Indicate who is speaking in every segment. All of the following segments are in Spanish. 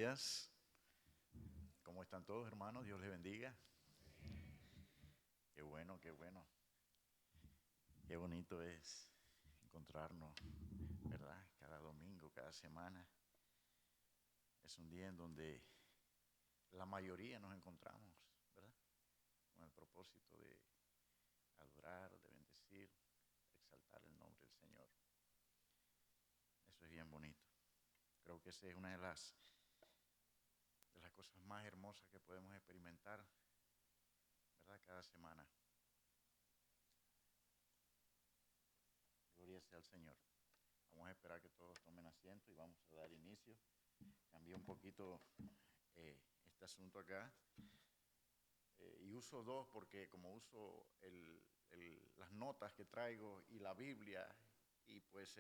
Speaker 1: días. ¿Cómo están todos, hermanos? Dios les bendiga. Qué bueno, qué bueno. Qué bonito es encontrarnos, ¿verdad? Cada domingo, cada semana. Es un día en donde la mayoría nos encontramos, ¿verdad? Con el propósito de adorar, de bendecir, exaltar el nombre del Señor. Eso es bien bonito. Creo que esa es una de las cosas más hermosas que podemos experimentar, ¿verdad? Cada semana. Gloria sea al Señor. Vamos a esperar que todos tomen asiento y vamos a dar inicio. Cambié un poquito este asunto acá. Y uso dos porque como uso las notas que traigo y la Biblia, y pues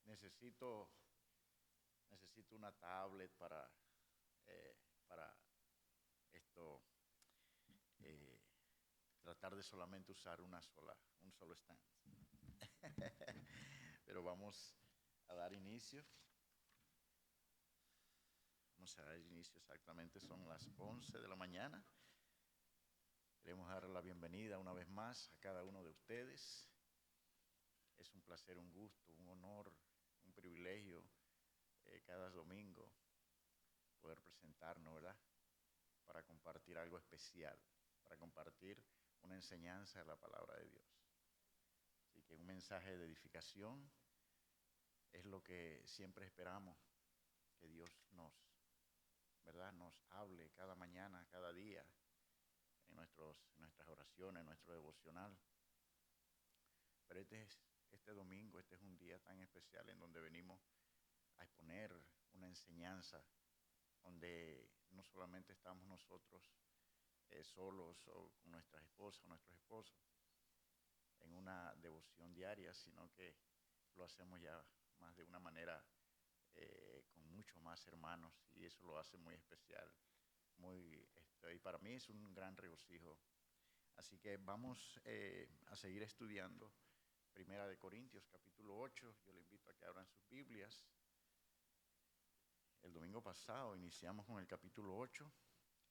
Speaker 1: necesito una tablet para esto, tratar de solamente usar un solo stand. Pero vamos a dar inicio. Vamos a dar inicio exactamente, son las 11 de la mañana. Queremos dar la bienvenida una vez más a cada uno de ustedes. Es un placer, un gusto, un honor, un privilegio cada domingo poder presentarnos, ¿verdad? Para compartir algo especial, para compartir una enseñanza de la palabra de Dios. Así que un mensaje de edificación es lo que siempre esperamos, que Dios ¿verdad? Nos hable cada mañana, cada día, en nuestras oraciones, en nuestro devocional. Pero este domingo, este es un día tan especial en donde venimos a exponer una enseñanza, donde no solamente estamos nosotros solos o con nuestras esposas o nuestros esposos en una devoción diaria, sino que lo hacemos ya más de una manera con mucho más hermanos, y eso lo hace muy especial. Y para mí es un gran regocijo. Así que vamos a seguir estudiando Primera de Corintios, capítulo 8. Yo le invito a que abran sus Biblias. El domingo pasado iniciamos con el capítulo 8,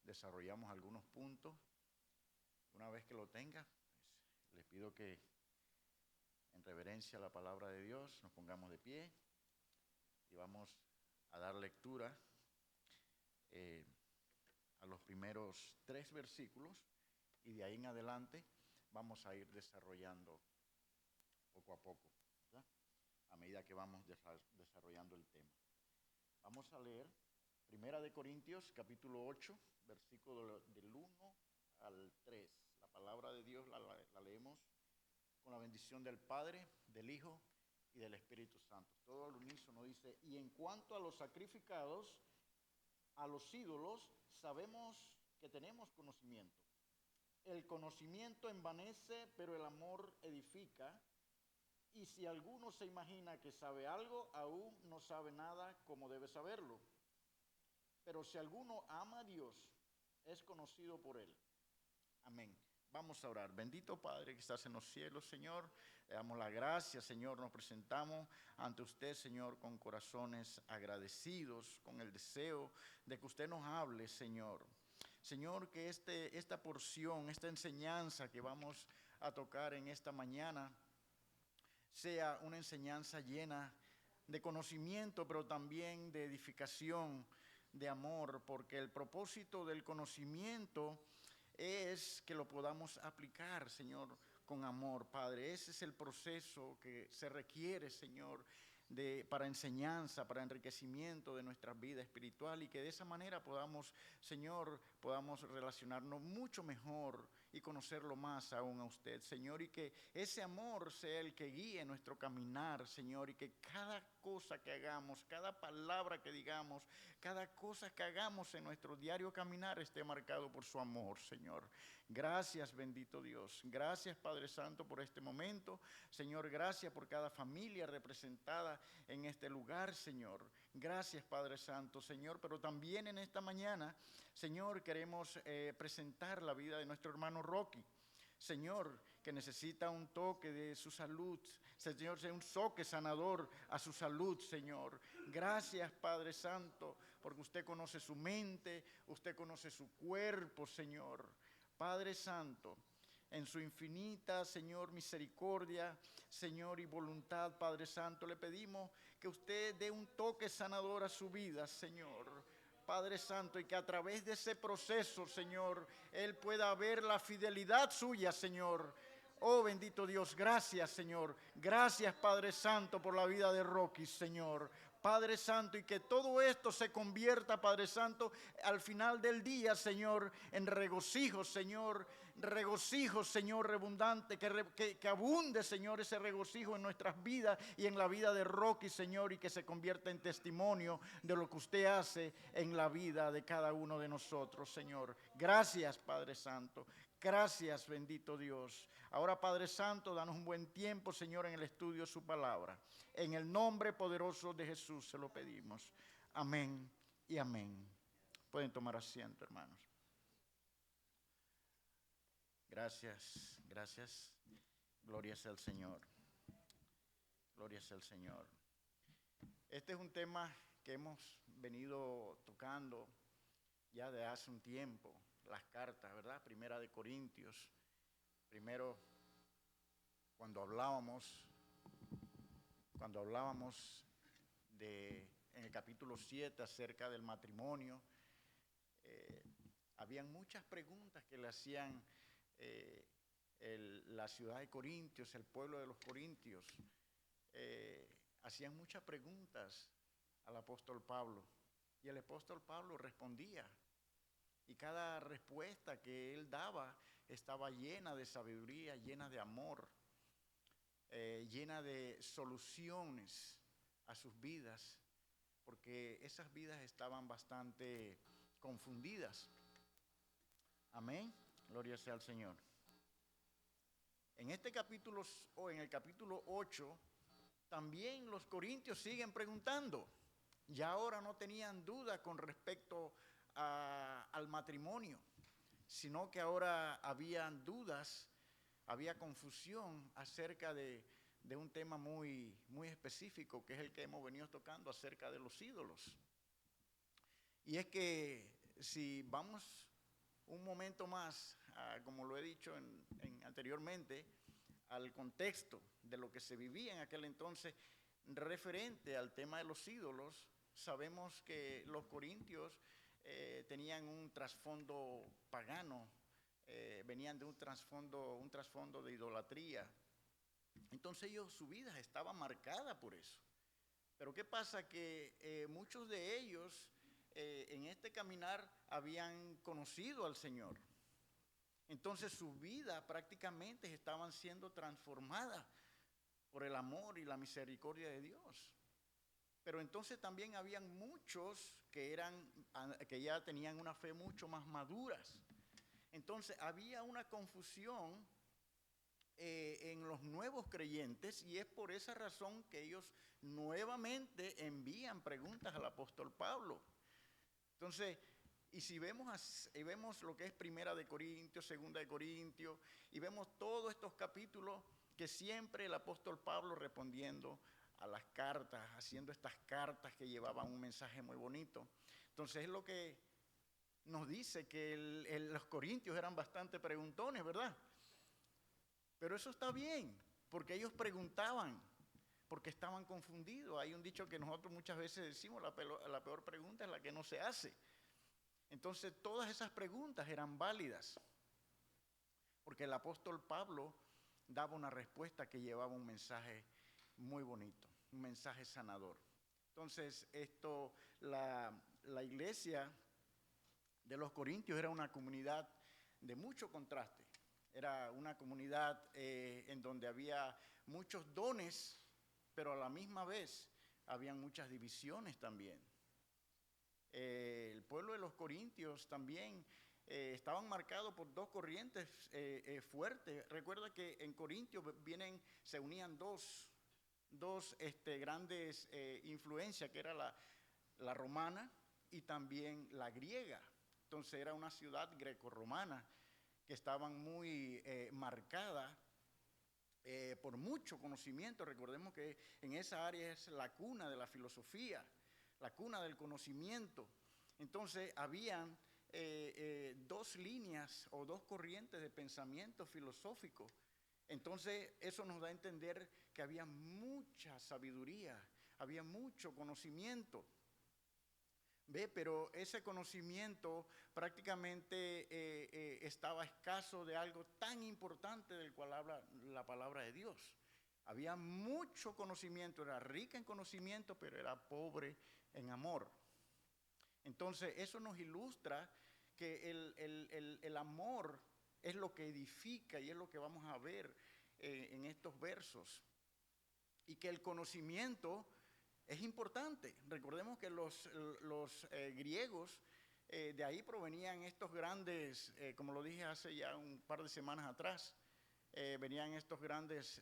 Speaker 1: desarrollamos algunos puntos. Una vez que lo tenga, pues, les pido que en reverencia a la palabra de Dios nos pongamos de pie y vamos a dar lectura a los primeros 3 versículos, y de ahí en adelante vamos a ir desarrollando poco a poco, ¿verdad? A medida que vamos desarrollando el tema. Vamos a leer Primera de Corintios, capítulo 8, versículo del 1 al 3. La palabra de Dios la leemos con la bendición del Padre, del Hijo y del Espíritu Santo. Todo al unísono dice: y en cuanto a los sacrificados a los ídolos, sabemos que tenemos conocimiento. El conocimiento envanece, pero el amor edifica. Y si alguno se imagina que sabe algo, aún no sabe nada como debe saberlo. Pero si alguno ama a Dios, es conocido por él. Amén. Vamos a orar. Bendito Padre que estás en los cielos, Señor, le damos la gracia, Señor. Nos presentamos ante usted, Señor, con corazones agradecidos, con el deseo de que usted nos hable, Señor. Señor, que esta porción, esta enseñanza que vamos a tocar en esta mañana sea una enseñanza llena de conocimiento, pero también de edificación, de amor, porque el propósito del conocimiento es que lo podamos aplicar, Señor, con amor, Padre. Ese es el proceso que se requiere, Señor, para enseñanza, para enriquecimiento de nuestra vida espiritual, y que de esa manera podamos, Señor, podamos relacionarnos mucho mejor y conocerlo más aún a usted, Señor, y que ese amor sea el que guíe nuestro caminar, Señor, y que cada cosa que hagamos, cada palabra que digamos, cada cosa que hagamos en nuestro diario caminar esté marcado por su amor, Señor. Gracias, bendito Dios. Gracias, Padre Santo, por este momento. Señor, gracias por cada familia representada en este lugar, Señor. Gracias, Padre Santo, Señor, pero también en esta mañana, Señor, queremos presentar la vida de nuestro hermano Rocky. Señor, que necesita un toque de su salud. Señor, sea un toque sanador a su salud, Señor. Gracias, Padre Santo, porque usted conoce su mente, usted conoce su cuerpo, Señor. Padre Santo, en su infinita, Señor, misericordia, Señor, y voluntad, Padre Santo, le pedimos que usted dé un toque sanador a su vida, Señor. Padre Santo, y que a través de ese proceso, Señor, Él pueda ver la fidelidad suya, Señor. Oh, bendito Dios, gracias, Señor. Gracias, Padre Santo, por la vida de Rocky, Señor. Padre Santo, y que todo esto se convierta, Padre Santo, al final del día, Señor, en regocijo, Señor. Regocijo, Señor, redundante, que abunde, Señor, ese regocijo en nuestras vidas y en la vida de Rocky, Señor, y que se convierta en testimonio de lo que usted hace en la vida de cada uno de nosotros, Señor. Gracias, Padre Santo. Gracias, bendito Dios. Ahora, Padre Santo, danos un buen tiempo, Señor, en el estudio de su palabra. En el nombre poderoso de Jesús se lo pedimos. Amén y amén. Pueden tomar asiento, hermanos. Gracias, gracias. Gloria sea al Señor. Gloria sea al Señor. Este es un tema que hemos venido tocando ya de hace un tiempo. Las cartas, ¿verdad? Primera de Corintios. Primero, cuando hablábamos en el capítulo 7 acerca del matrimonio, habían muchas preguntas que le hacían la ciudad de Corintios, el pueblo de los corintios. Hacían muchas preguntas al apóstol Pablo, y el apóstol Pablo respondía, y cada respuesta que él daba estaba llena de sabiduría, llena de amor, llena de soluciones a sus vidas, porque esas vidas estaban bastante confundidas. Amén, gloria sea al Señor. En este capítulo, o en el capítulo 8, también los corintios siguen preguntando. Ya ahora no tenían duda con respecto al matrimonio, sino que ahora habían dudas, había confusión acerca de un tema muy, muy específico, que es el que hemos venido tocando acerca de los ídolos. Y es que si vamos un momento más, como lo he dicho anteriormente, al contexto de lo que se vivía en aquel entonces referente al tema de los ídolos, sabemos que los corintios tenían un trasfondo pagano, venían de un trasfondo de idolatría. Entonces su vida estaba marcada por eso. Pero ¿qué pasa? Que muchos de ellos en este caminar habían conocido al Señor. Entonces su vida prácticamente estaban siendo transformadas por el amor y la misericordia de Dios. Pero entonces también habían muchos que ya tenían una fe mucho más maduras. Entonces había una confusión en los nuevos creyentes, y es por esa razón que ellos nuevamente envían preguntas al apóstol Pablo. Entonces, y si vemos lo que es Primera de Corintios, Segunda de Corintios, y vemos todos estos capítulos que siempre el apóstol Pablo respondiendo a las cartas, haciendo estas cartas que llevaban un mensaje muy bonito. Entonces es lo que nos dice que los corintios eran bastante preguntones, ¿verdad? Pero eso está bien, porque ellos preguntaban, porque estaban confundidos. Hay un dicho que nosotros muchas veces decimos, la peor pregunta es la que no se hace. Entonces todas esas preguntas eran válidas, porque el apóstol Pablo daba una respuesta que llevaba un mensaje muy bonito, un mensaje sanador. Entonces la iglesia de los corintios era una comunidad de mucho contraste. Era una comunidad en donde había muchos dones, pero a la misma vez habían muchas divisiones también. El pueblo de los corintios también estaban marcados por dos corrientes fuertes. Recuerda que en Corintios se unían dos grandes influencias, que era la romana y también la griega. Entonces era una ciudad grecorromana que estaban muy marcada por mucho conocimiento. Recordemos que en esa área es la cuna de la filosofía, la cuna del conocimiento. Entonces, habían dos líneas o dos corrientes de pensamiento filosófico. Entonces, eso nos da a entender que había mucha sabiduría, había mucho conocimiento. ¿Ve? Pero ese conocimiento prácticamente estaba escaso de algo tan importante del cual habla la palabra de Dios. Había mucho conocimiento, era rica en conocimiento, pero era pobre en amor. Entonces, eso nos ilustra que el amor es lo que edifica y es lo que vamos a ver en estos versos. Y que el conocimiento es importante. Recordemos que los griegos, de ahí provenían estos grandes, como lo dije hace ya un par de semanas atrás, venían estos grandes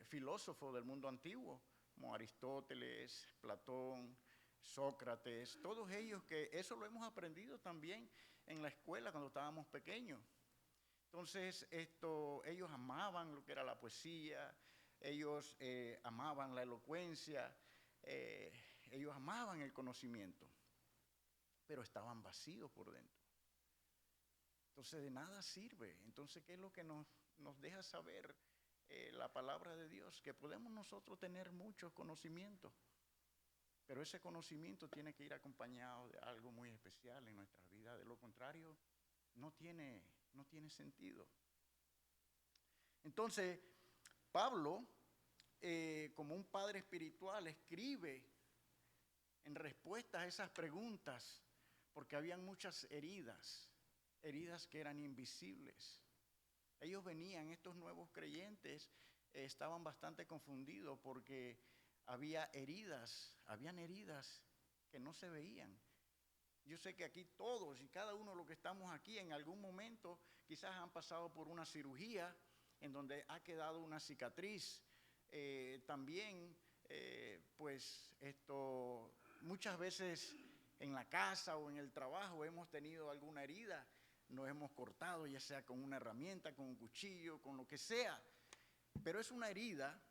Speaker 1: filósofos del mundo antiguo, como Aristóteles, Platón, Sócrates, todos ellos, que eso lo hemos aprendido también en la escuela cuando estábamos pequeños. Entonces, ellos amaban lo que era la poesía, ellos amaban la elocuencia, ellos amaban el conocimiento, pero estaban vacíos por dentro. Entonces, de nada sirve. Entonces, ¿qué es lo que nos deja saber la palabra de Dios? Que podemos nosotros tener muchos conocimientos, pero ese conocimiento tiene que ir acompañado de algo muy especial en nuestras vidas. De lo contrario, no tiene sentido. Entonces, Pablo, como un padre espiritual, escribe en respuesta a esas preguntas, porque habían muchas heridas que eran invisibles. Ellos venían, estos nuevos creyentes, estaban bastante confundidos porque habían heridas que no se veían. Yo sé que aquí todos y cada uno de los que estamos aquí en algún momento quizás han pasado por una cirugía en donde ha quedado una cicatriz. También, muchas veces en la casa o en el trabajo hemos tenido alguna herida, nos hemos cortado, ya sea con una herramienta, con un cuchillo, con lo que sea, pero es una herida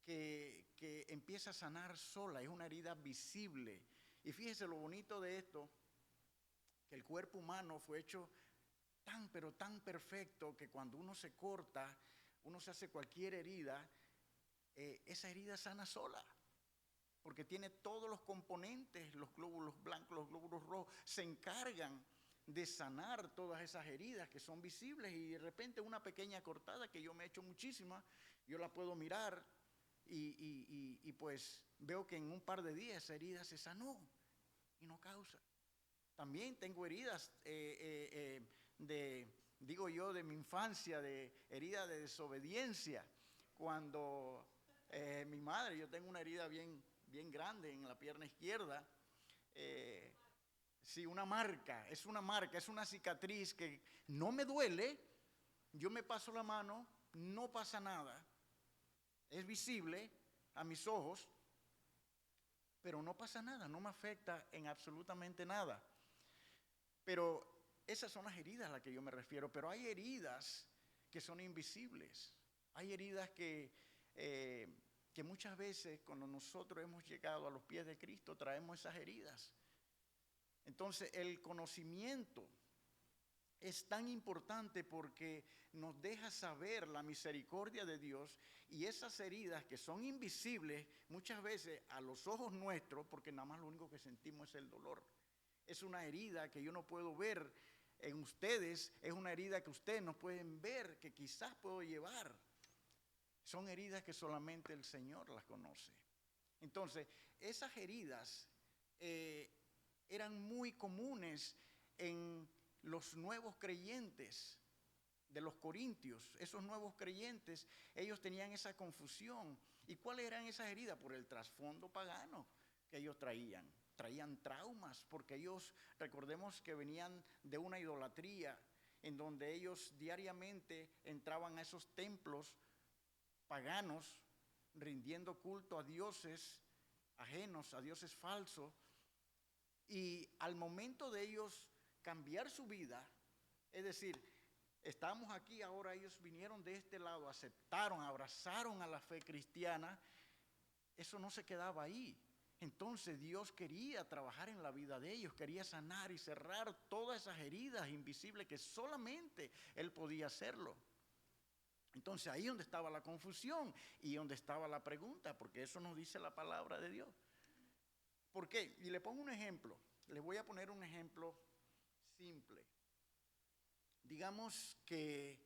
Speaker 1: que empieza a sanar sola, es una herida visible. Y fíjese lo bonito de esto, que el cuerpo humano fue hecho tan, pero tan perfecto que cuando uno se corta, uno se hace cualquier herida, esa herida sana sola, porque tiene todos los componentes, los glóbulos blancos, los glóbulos rojos, se encargan de sanar todas esas heridas que son visibles. Y de repente una pequeña cortada que yo me he hecho muchísima, yo la puedo mirar y pues veo que en un par de días esa herida se sanó y no causa. También tengo heridas de mi infancia, de heridas de desobediencia. Cuando mi madre, yo tengo una herida bien grande en la pierna izquierda. Sí, una marca, es una cicatriz que no me duele. Yo me paso la mano, no pasa nada. Es visible a mis ojos, pero no pasa nada, no me afecta en absolutamente nada. Pero esas son las heridas a las que yo me refiero. Pero hay heridas que son invisibles. Hay heridas que muchas veces cuando nosotros hemos llegado a los pies de Cristo traemos esas heridas. Entonces el conocimiento es tan importante porque nos deja saber la misericordia de Dios, y esas heridas que son invisibles muchas veces a los ojos nuestros, porque nada más lo único que sentimos es el dolor. Es una herida que yo no puedo ver en ustedes, es una herida que ustedes no pueden ver, que quizás puedo llevar. Son heridas que solamente el Señor las conoce. Entonces, esas heridas eran muy comunes en los nuevos creyentes de los corintios. Esos nuevos creyentes, ellos tenían esa confusión. ¿Y cuáles eran esas heridas? Por el trasfondo pagano que ellos traían. Traían traumas, porque ellos, recordemos que venían de una idolatría en donde ellos diariamente entraban a esos templos paganos, rindiendo culto a dioses ajenos, a dioses falsos. Y al momento de ellos cambiar su vida, es decir, Estamos aquí, ahora ellos vinieron de este lado, aceptaron, abrazaron a la fe cristiana. Eso no se quedaba ahí. Entonces Dios quería trabajar en la vida de ellos, quería sanar y cerrar todas esas heridas invisibles que solamente Él podía hacerlo. Entonces ahí donde estaba la confusión y donde estaba la pregunta, porque eso nos dice la palabra de Dios. ¿Por qué? Y le pongo un ejemplo, les voy a poner un ejemplo simple. Digamos que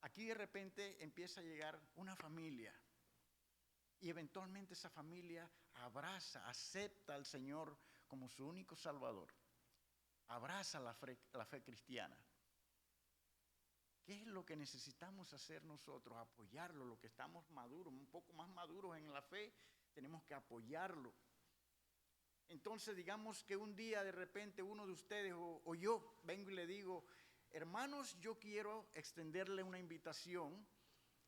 Speaker 1: aquí de repente empieza a llegar una familia y eventualmente esa familia abraza, acepta al Señor como su único Salvador, abraza la fe cristiana. ¿Qué es lo que necesitamos hacer nosotros? Apoyarlo, lo que estamos maduros, un poco más maduros en la fe, tenemos que apoyarlo. Entonces digamos que un día de repente uno de ustedes o yo vengo y le digo, hermanos, yo quiero extenderle una invitación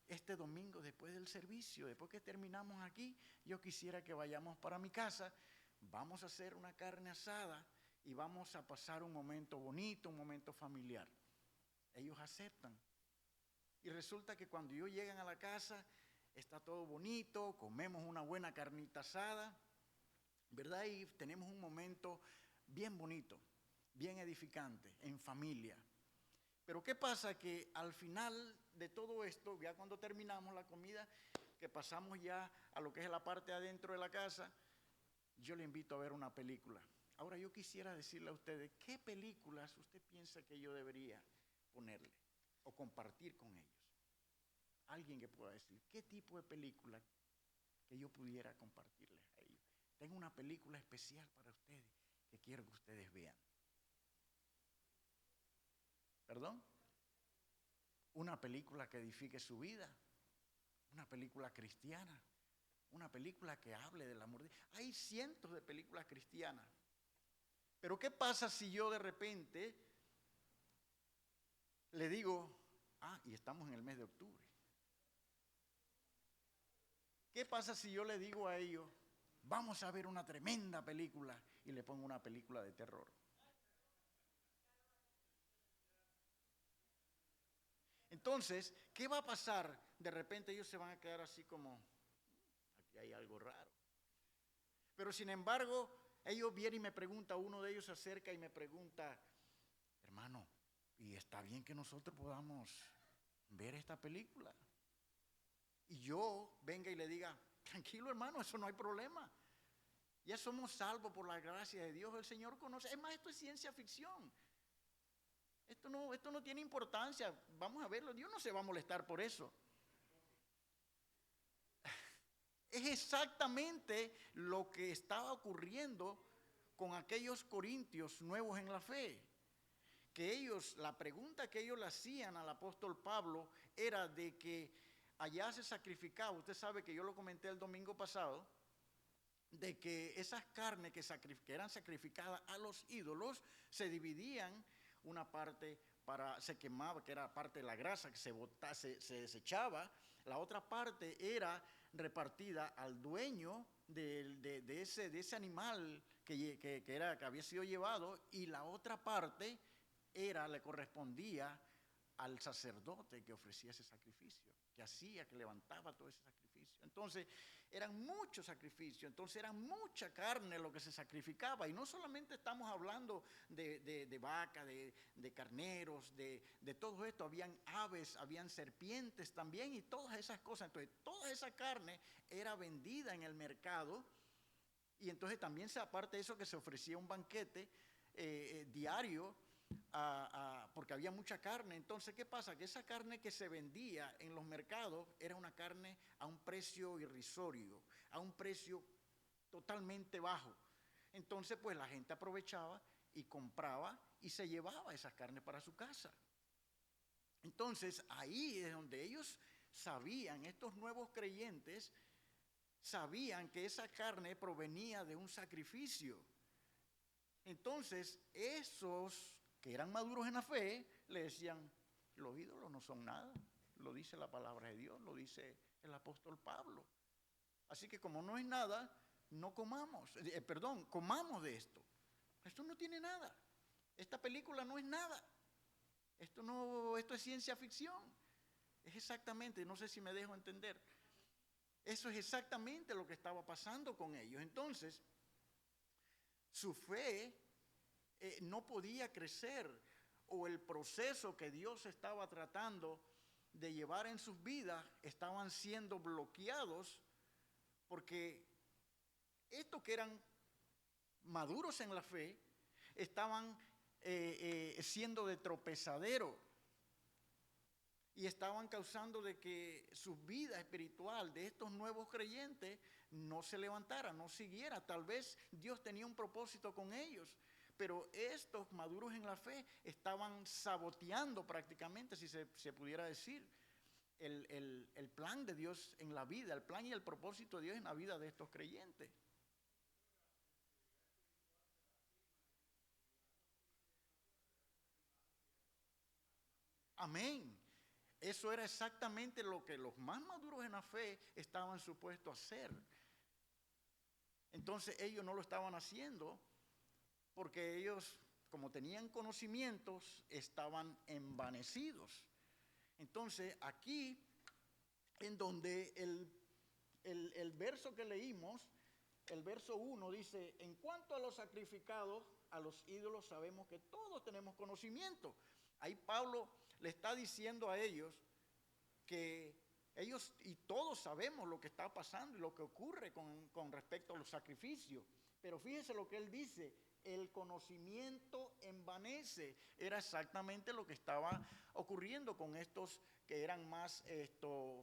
Speaker 1: este domingo después del servicio, después que terminamos aquí, yo quisiera que vayamos para mi casa, vamos a hacer una carne asada y vamos a pasar un momento bonito, un momento familiar. Ellos aceptan. Y resulta que cuando ellos llegan a la casa, está todo bonito, comemos una buena carnita asada, ¿verdad? Y tenemos un momento bien bonito, bien edificante, en familia. Pero ¿qué pasa? Que al final de todo esto, ya cuando terminamos la comida, que pasamos ya a lo que es la parte adentro de la casa, yo le invito a ver una película. Ahora yo quisiera decirle a ustedes, ¿qué películas usted piensa que yo debería ponerle o compartir con ellos? Alguien que pueda decir, ¿qué tipo de película que yo pudiera compartirles a ellos? Tengo una película especial para ustedes que quiero que ustedes vean. ¿Perdón? Una película que edifique su vida, una película cristiana, una película que hable del amor de Dios. Hay cientos de películas cristianas. Pero ¿qué pasa si yo de repente le digo, y estamos en el mes de octubre? ¿Qué pasa si yo le digo a ellos, vamos a ver una tremenda película y le pongo una película de terror? Entonces, ¿qué va a pasar? De repente ellos se van a quedar así como, aquí hay algo raro. Pero sin embargo, ellos vienen y me preguntan, uno de ellos se acerca y me pregunta, hermano, ¿y está bien que nosotros podamos ver esta película? Y yo venga y le diga, tranquilo hermano, eso no hay problema. Ya somos salvos por la gracia de Dios, el Señor conoce. Es más, esto es ciencia ficción. Esto no tiene importancia, vamos a verlo, Dios no se va a molestar por eso. Es exactamente lo que estaba ocurriendo con aquellos corintios nuevos en la fe. Que ellos, la pregunta que ellos le hacían al apóstol Pablo era de que allá se sacrificaba, usted sabe que yo lo comenté el domingo pasado, de que esas carnes que eran sacrificadas a los ídolos se dividían, una parte se quemaba, que era parte de la grasa que se desechaba, la otra parte era repartida al dueño de ese animal que había sido llevado, y la otra parte le correspondía al sacerdote que ofrecía ese sacrificio, que hacía, que levantaba todo ese sacrificio. Entonces, eran muchos sacrificios, entonces era mucha carne lo que se sacrificaba. Y no solamente estamos hablando de vaca, de carneros, de todo esto. Habían aves, habían serpientes también y todas esas cosas. Entonces, toda esa carne era vendida en el mercado. Y entonces también, aparte de eso, que se ofrecía un banquete diario, porque había mucha carne. Entonces, ¿qué pasa? Que esa carne que se vendía en los mercados era una carne a un precio irrisorio, a un precio totalmente bajo. Entonces, pues la gente aprovechaba y compraba y se llevaba esas carnes para su casa. Entonces, ahí es donde ellos sabían, estos nuevos creyentes sabían que esa carne provenía de un sacrificio. Entonces, esos que eran maduros en la fe, le decían, los ídolos no son nada, lo dice la palabra de Dios, lo dice el apóstol Pablo. Así que como no es nada, no comamos, comamos de esto. Esto no tiene nada, esta película no es nada. Esto es ciencia ficción. Es exactamente, no sé si me dejo entender. Eso es exactamente lo que estaba pasando con ellos. Entonces, su fe no podía crecer, o el proceso que Dios estaba tratando de llevar en sus vidas estaban siendo bloqueados, porque estos que eran maduros en la fe estaban siendo de tropezadero y estaban causando de que su vida espiritual de estos nuevos creyentes no se levantara, no siguiera. Tal vez Dios tenía un propósito con ellos, pero estos maduros en la fe estaban saboteando prácticamente, si se pudiera decir, el plan de Dios en la vida, el plan y el propósito de Dios en la vida de estos creyentes. Amén. Eso era exactamente lo que los más maduros en la fe estaban supuestos a hacer. Entonces ellos no lo estaban haciendo porque ellos, como tenían conocimientos, estaban envanecidos. Entonces aquí, en donde el verso que leímos, el verso 1 dice: en cuanto a los sacrificados a los ídolos, sabemos que todos tenemos conocimiento. Ahí Pablo le está diciendo a ellos que ellos y todos sabemos lo que está pasando y lo que ocurre con respecto a los sacrificios. Pero fíjese lo que él dice: el conocimiento envanece. Era exactamente lo que estaba ocurriendo con estos que eran más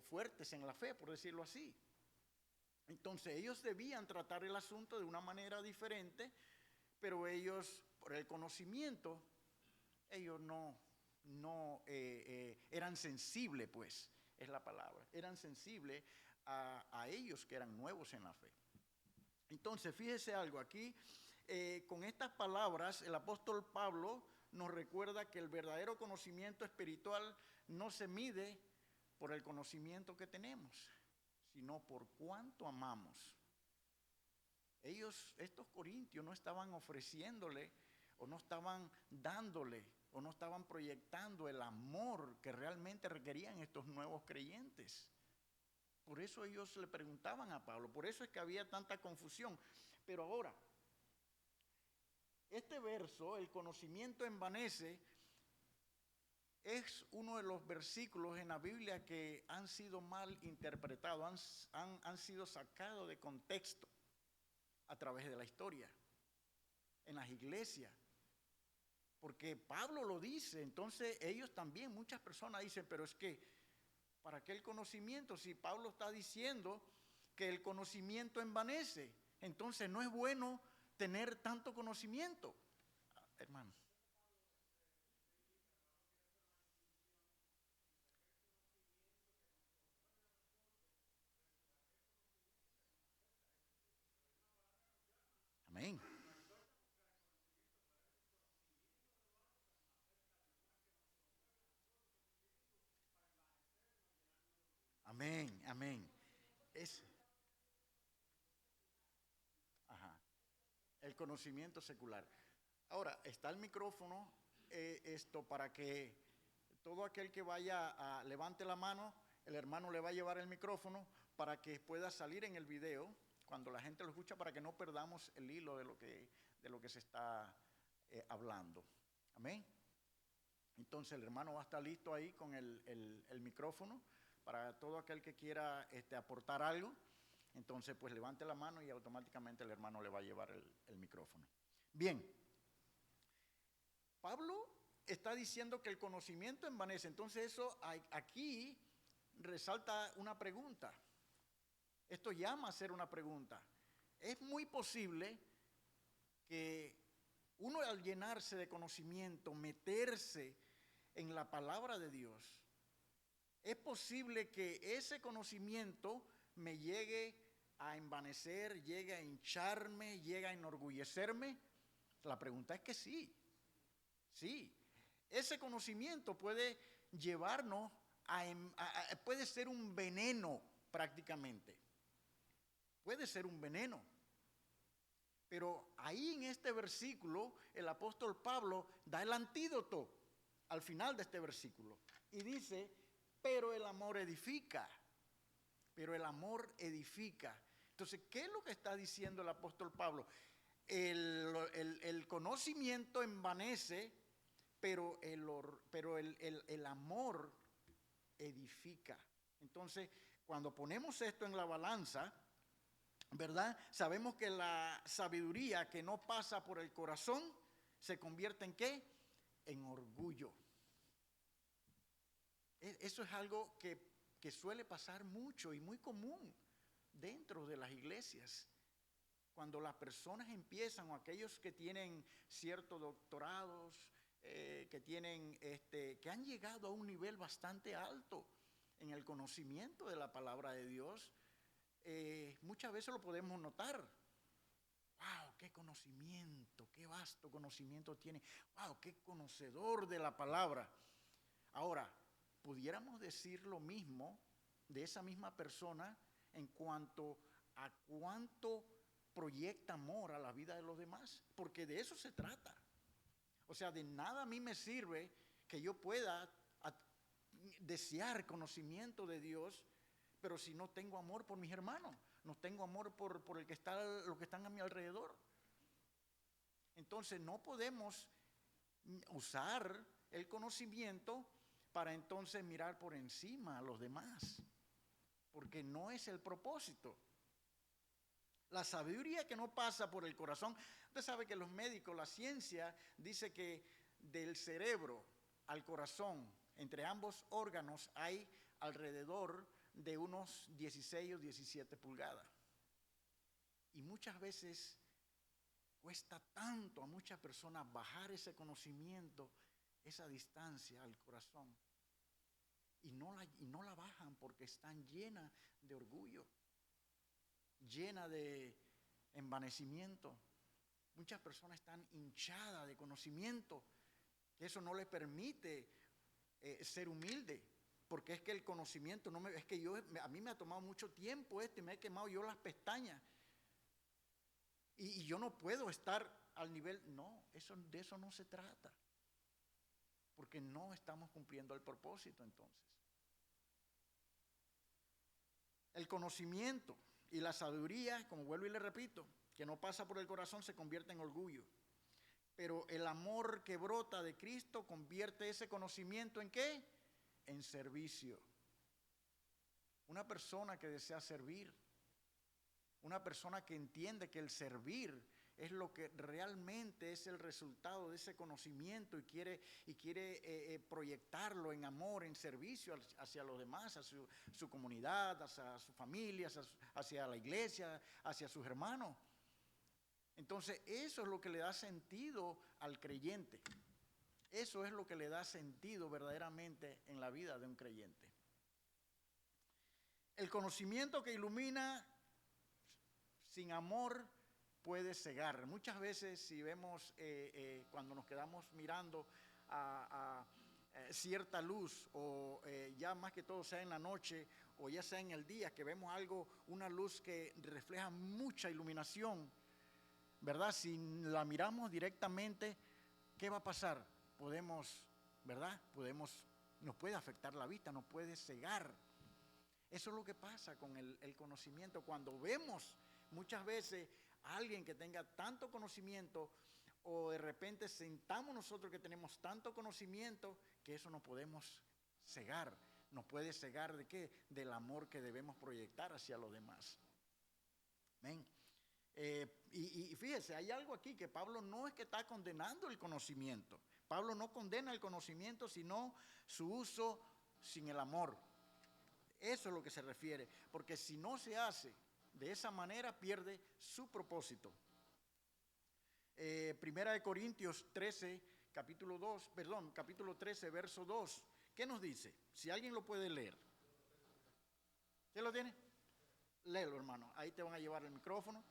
Speaker 1: fuertes en la fe, por decirlo así. Entonces ellos debían tratar el asunto de una manera diferente, pero ellos, por el conocimiento, ellos no eran sensibles, pues, es la palabra. Eran sensibles a ellos que eran nuevos en la fe. Entonces, fíjese algo aquí. Con estas palabras, el apóstol Pablo nos recuerda que el verdadero conocimiento espiritual no se mide por el conocimiento que tenemos, sino por cuánto amamos. Estos corintios, no estaban ofreciéndole o no estaban dándole o no estaban proyectando el amor que realmente requerían estos nuevos creyentes. Por eso ellos le preguntaban a Pablo, por eso es que había tanta confusión. Pero ahora, este verso, el conocimiento envanece, es uno de los versículos en la Biblia que han sido mal interpretados, han sido sacados de contexto a través de la historia, en las iglesias. Porque Pablo lo dice, entonces ellos también, muchas personas dicen, pero es que, ¿para qué el conocimiento? Si Pablo está diciendo que el conocimiento envanece, entonces no es bueno tener tanto conocimiento, hermano. Amén. Amén, amén. Es, ajá, el conocimiento secular. Ahora, está el micrófono, para que todo aquel que vaya levante la mano, el hermano le va a llevar el micrófono para que pueda salir en el video cuando la gente lo escucha, para que no perdamos el hilo de lo que se está hablando. Amén. Entonces el hermano va a estar listo ahí con el micrófono para todo aquel que quiera aportar algo. Entonces pues levante la mano y automáticamente el hermano le va a llevar el micrófono. Bien, Pablo está diciendo que el conocimiento envanece. Entonces eso aquí resalta una pregunta. Esto llama a ser una pregunta. Es muy posible que uno, al llenarse de conocimiento, meterse en la palabra de Dios, es posible que ese conocimiento me llegue a envanecer, llegue a hincharme, llegue a enorgullecerme. La pregunta es que sí. Sí, ese conocimiento puede llevarnos puede ser un veneno prácticamente. Puede ser un veneno. Pero ahí en este versículo el apóstol Pablo da el antídoto al final de este versículo. Y dice, pero el amor edifica. Pero el amor edifica. Entonces, ¿qué es lo que está diciendo el apóstol Pablo? El conocimiento envanece, pero el amor edifica. Entonces, cuando ponemos esto en la balanza, ¿verdad? Sabemos que la sabiduría que no pasa por el corazón se convierte en ¿qué? En orgullo. Eso es algo que suele pasar mucho y muy común dentro de las iglesias. Cuando las personas empiezan, o aquellos que tienen ciertos doctorados, que han llegado a un nivel bastante alto en el conocimiento de la palabra de Dios, muchas veces lo podemos notar. ¡Wow! ¡Qué conocimiento! ¡Qué vasto conocimiento tiene! ¡Wow! ¡Qué conocedor de la palabra! Ahora, pudiéramos decir lo mismo de esa misma persona en cuanto a cuánto proyecta amor a la vida de los demás, porque de eso se trata. O sea, de nada a mí me sirve que yo pueda desear conocimiento de Dios, pero si no tengo amor por mis hermanos, no tengo amor por los que están a mi alrededor. Entonces no podemos usar el conocimiento para entonces mirar por encima a los demás, porque no es el propósito. La sabiduría que no pasa por el corazón. Usted sabe que los médicos, la ciencia dice que del cerebro al corazón, entre ambos órganos, hay alrededor de unos 16 o 17 pulgadas. Y muchas veces cuesta tanto a muchas personas bajar ese conocimiento, esa distancia al corazón. Y no la bajan porque están llenas de orgullo, llena de envanecimiento. Muchas personas están hinchadas de conocimiento, que eso no les permite ser humilde, porque es que el conocimiento a mí me ha tomado mucho tiempo y me he quemado yo las pestañas y yo no puedo estar al nivel. No, de eso no se trata, porque no estamos cumpliendo el propósito. Entonces, el conocimiento y la sabiduría, como vuelvo y le repito, que no pasa por el corazón, se convierte en orgullo. Pero el amor que brota de Cristo convierte ese conocimiento ¿en qué? En servicio. Una persona que desea servir, una persona que entiende que el servir es lo que realmente es el resultado de ese conocimiento y quiere proyectarlo en amor, en servicio hacia los demás, hacia su comunidad, hacia su familia, hacia la iglesia, hacia sus hermanos. Entonces, eso es lo que le da sentido al creyente. Eso es lo que le da sentido verdaderamente en la vida de un creyente. El conocimiento que ilumina sin amor puede cegar. Muchas veces si vemos cuando nos quedamos mirando a cierta luz, o ya más que todo sea en la noche o ya sea en el día, que vemos algo, una luz que refleja mucha iluminación, ¿verdad? Si la miramos directamente, ¿qué va a pasar? Nos puede afectar la vista, nos puede cegar. Eso es lo que pasa con el conocimiento. Cuando vemos muchas veces a alguien que tenga tanto conocimiento, o de repente sentamos nosotros que tenemos tanto conocimiento, que eso nos podemos cegar. Nos puede cegar ¿de qué? Del amor que debemos proyectar hacia los demás. ¿Ven? Y fíjese, hay algo aquí que Pablo no es que está condenando el conocimiento. Pablo no condena el conocimiento, sino su uso sin el amor. Eso es lo que se refiere, porque si no se hace de esa manera, pierde su propósito. Primera de Corintios 13, capítulo 13, verso 2. ¿Qué nos dice? Si alguien lo puede leer. ¿Quién lo tiene? Léelo, hermano. Ahí te van a llevar el micrófono.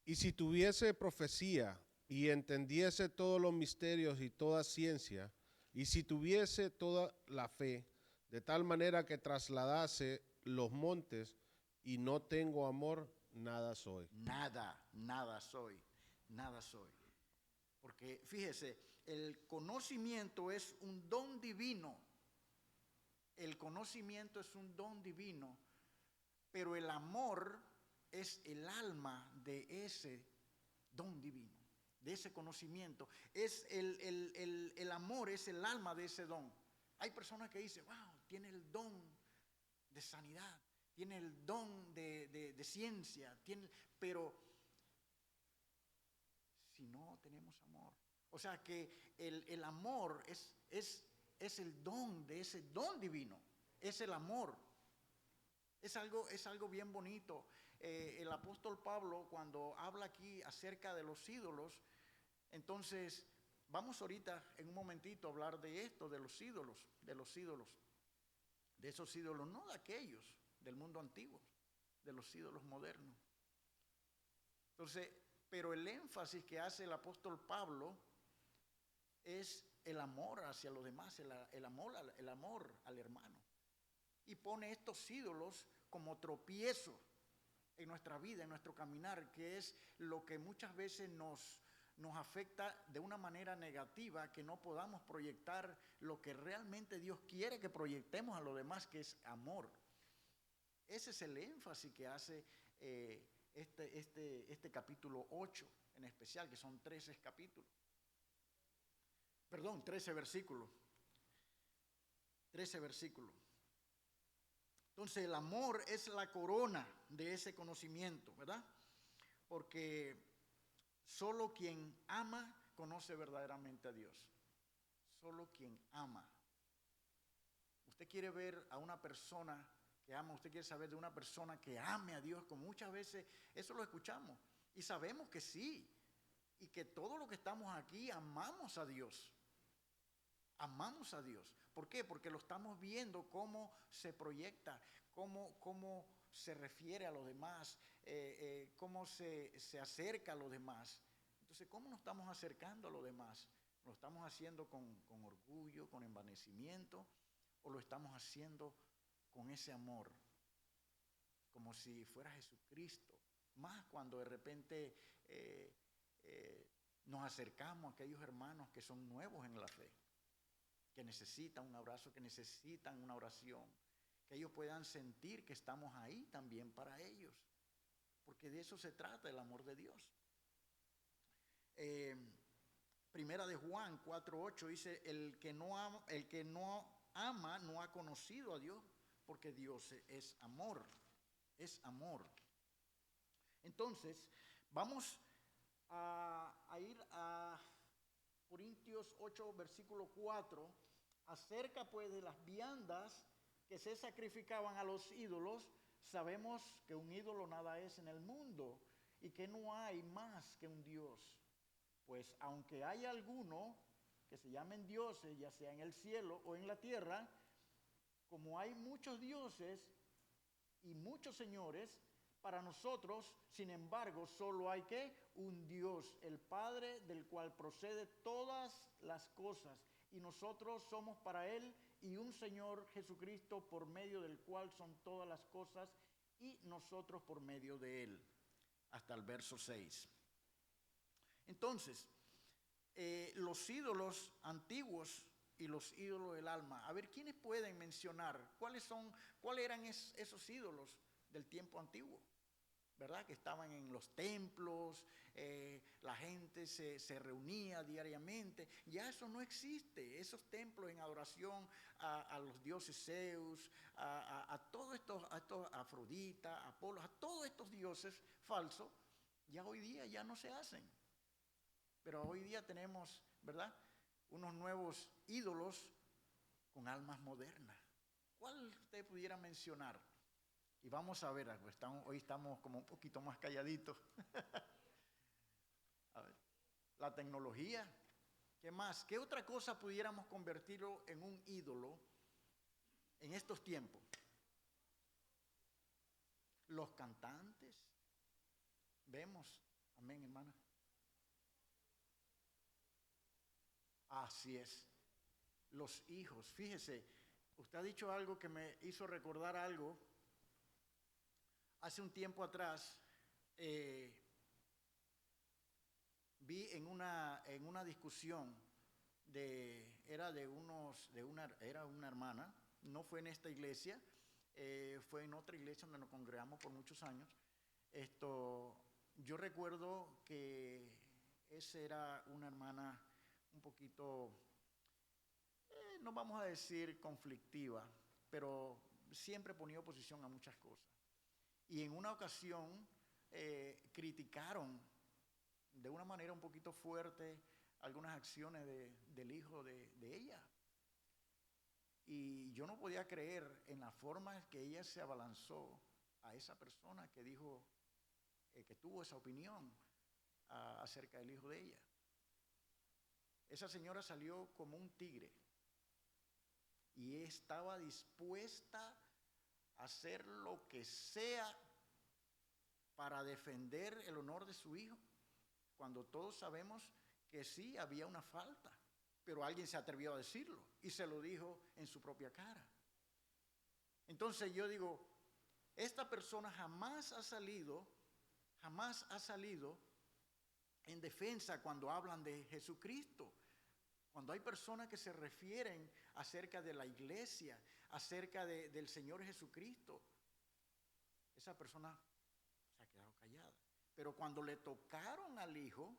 Speaker 2: Y si tuviese profecía y entendiese todos los misterios y toda ciencia, y si tuviese toda la fe, de tal manera que trasladase los montes, y no tengo amor, nada soy.
Speaker 1: Nada soy. Porque fíjese, el conocimiento es un don divino. El conocimiento es un don divino, pero el amor es el alma de ese don divino, de ese conocimiento. Es el amor es el alma de ese don. Hay personas que dicen, wow, tiene el don de sanidad, tiene el don de ciencia, pero si no tenemos amor. O sea que el amor es el don de ese don divino, es el amor. Es algo bien bonito. El apóstol Pablo, cuando habla aquí acerca de los ídolos, entonces vamos ahorita en un momentito a hablar de esto, de los ídolos, de esos ídolos, no de aquellos del mundo antiguo, de los ídolos modernos. Entonces, pero el énfasis que hace el apóstol Pablo es el amor hacia los demás, el amor al hermano. Y pone estos ídolos como tropiezo en nuestra vida, en nuestro caminar, que es lo que muchas veces nos afecta de una manera negativa, que no podamos proyectar lo que realmente Dios quiere que proyectemos a los demás, que es amor. Ese es el énfasis que hace este capítulo 8 en especial, que son 13 capítulos. Perdón, 13 versículos. 13 versículos. Entonces el amor es la corona de ese conocimiento, ¿verdad? Porque solo quien ama conoce verdaderamente a Dios. Solo quien ama. Usted quiere ver a una persona que ama, usted quiere saber de una persona que ame a Dios, como muchas veces eso lo escuchamos. Y sabemos que sí, y que todos los que estamos aquí amamos a Dios. Amamos a Dios. ¿Por qué? Porque lo estamos viendo cómo se proyecta, cómo se refiere a los demás, cómo se acerca a los demás. Entonces, ¿cómo nos estamos acercando a los demás? ¿Lo estamos haciendo con orgullo, con envanecimiento? ¿O lo estamos haciendo con ese amor? Como si fuera Jesucristo. Más cuando de repente nos acercamos a aquellos hermanos que son nuevos en la fe, que necesitan un abrazo, que necesitan una oración, que ellos puedan sentir que estamos ahí también para ellos, porque de eso se trata el amor de Dios. Primera de Juan 4:8 dice, el que no ama no ha conocido a Dios, porque Dios es amor, es amor. Entonces, vamos a ir a Corintios 8, versículo 4, acerca pues de las viandas que se sacrificaban a los ídolos. Sabemos que un ídolo nada es en el mundo y que no hay más que un Dios. Pues aunque hay alguno que se llamen dioses, ya sea en el cielo o en la tierra, como hay muchos dioses y muchos señores, para nosotros, sin embargo, solo hay un Dios, el Padre, del cual procede todas las cosas, y nosotros somos para Él, y un Señor Jesucristo, por medio del cual son todas las cosas, y nosotros por medio de Él. Hasta el verso 6. Entonces, los ídolos antiguos y los ídolos del alma. A ver, ¿quiénes pueden mencionar cuáles eran esos ídolos del tiempo antiguo? ¿Verdad? Que estaban en los templos, la gente se reunía diariamente. Ya eso no existe. Esos templos en adoración a los dioses Zeus, a todos estos, Afrodita, Apolo, a todos estos dioses falsos, ya hoy día ya no se hacen. Pero hoy día tenemos, ¿verdad?, unos nuevos ídolos con almas modernas. ¿Cuál usted pudiera mencionar? Y vamos a ver, hoy estamos como un poquito más calladitos. A ver, la tecnología. ¿Qué más? ¿Qué otra cosa pudiéramos convertirlo en un ídolo en estos tiempos? Los cantantes. Vemos. Amén, hermana. Así es. Los hijos. Fíjese, usted ha dicho algo que me hizo recordar algo. Hace un tiempo atrás vi en una discusión era una hermana, no fue en esta iglesia, fue en otra iglesia donde nos congregamos por muchos años. Yo recuerdo que esa era una hermana un poquito, no vamos a decir conflictiva, pero siempre ponía oposición a muchas cosas. Y en una ocasión criticaron de una manera un poquito fuerte algunas acciones del hijo de ella. Y yo no podía creer en la forma que ella se abalanzó a esa persona que dijo, que tuvo esa opinión acerca del hijo de ella. Esa señora salió como un tigre y estaba dispuesta a hacer lo que sea para defender el honor de su hijo, cuando todos sabemos que sí había una falta, pero alguien se atrevió a decirlo y se lo dijo en su propia cara. Entonces yo digo, esta persona jamás ha salido en defensa cuando hablan de Jesucristo. Cuando hay personas que se refieren acerca de la iglesia, acerca del Señor Jesucristo, esa persona se ha quedado callada. Pero cuando le tocaron al hijo,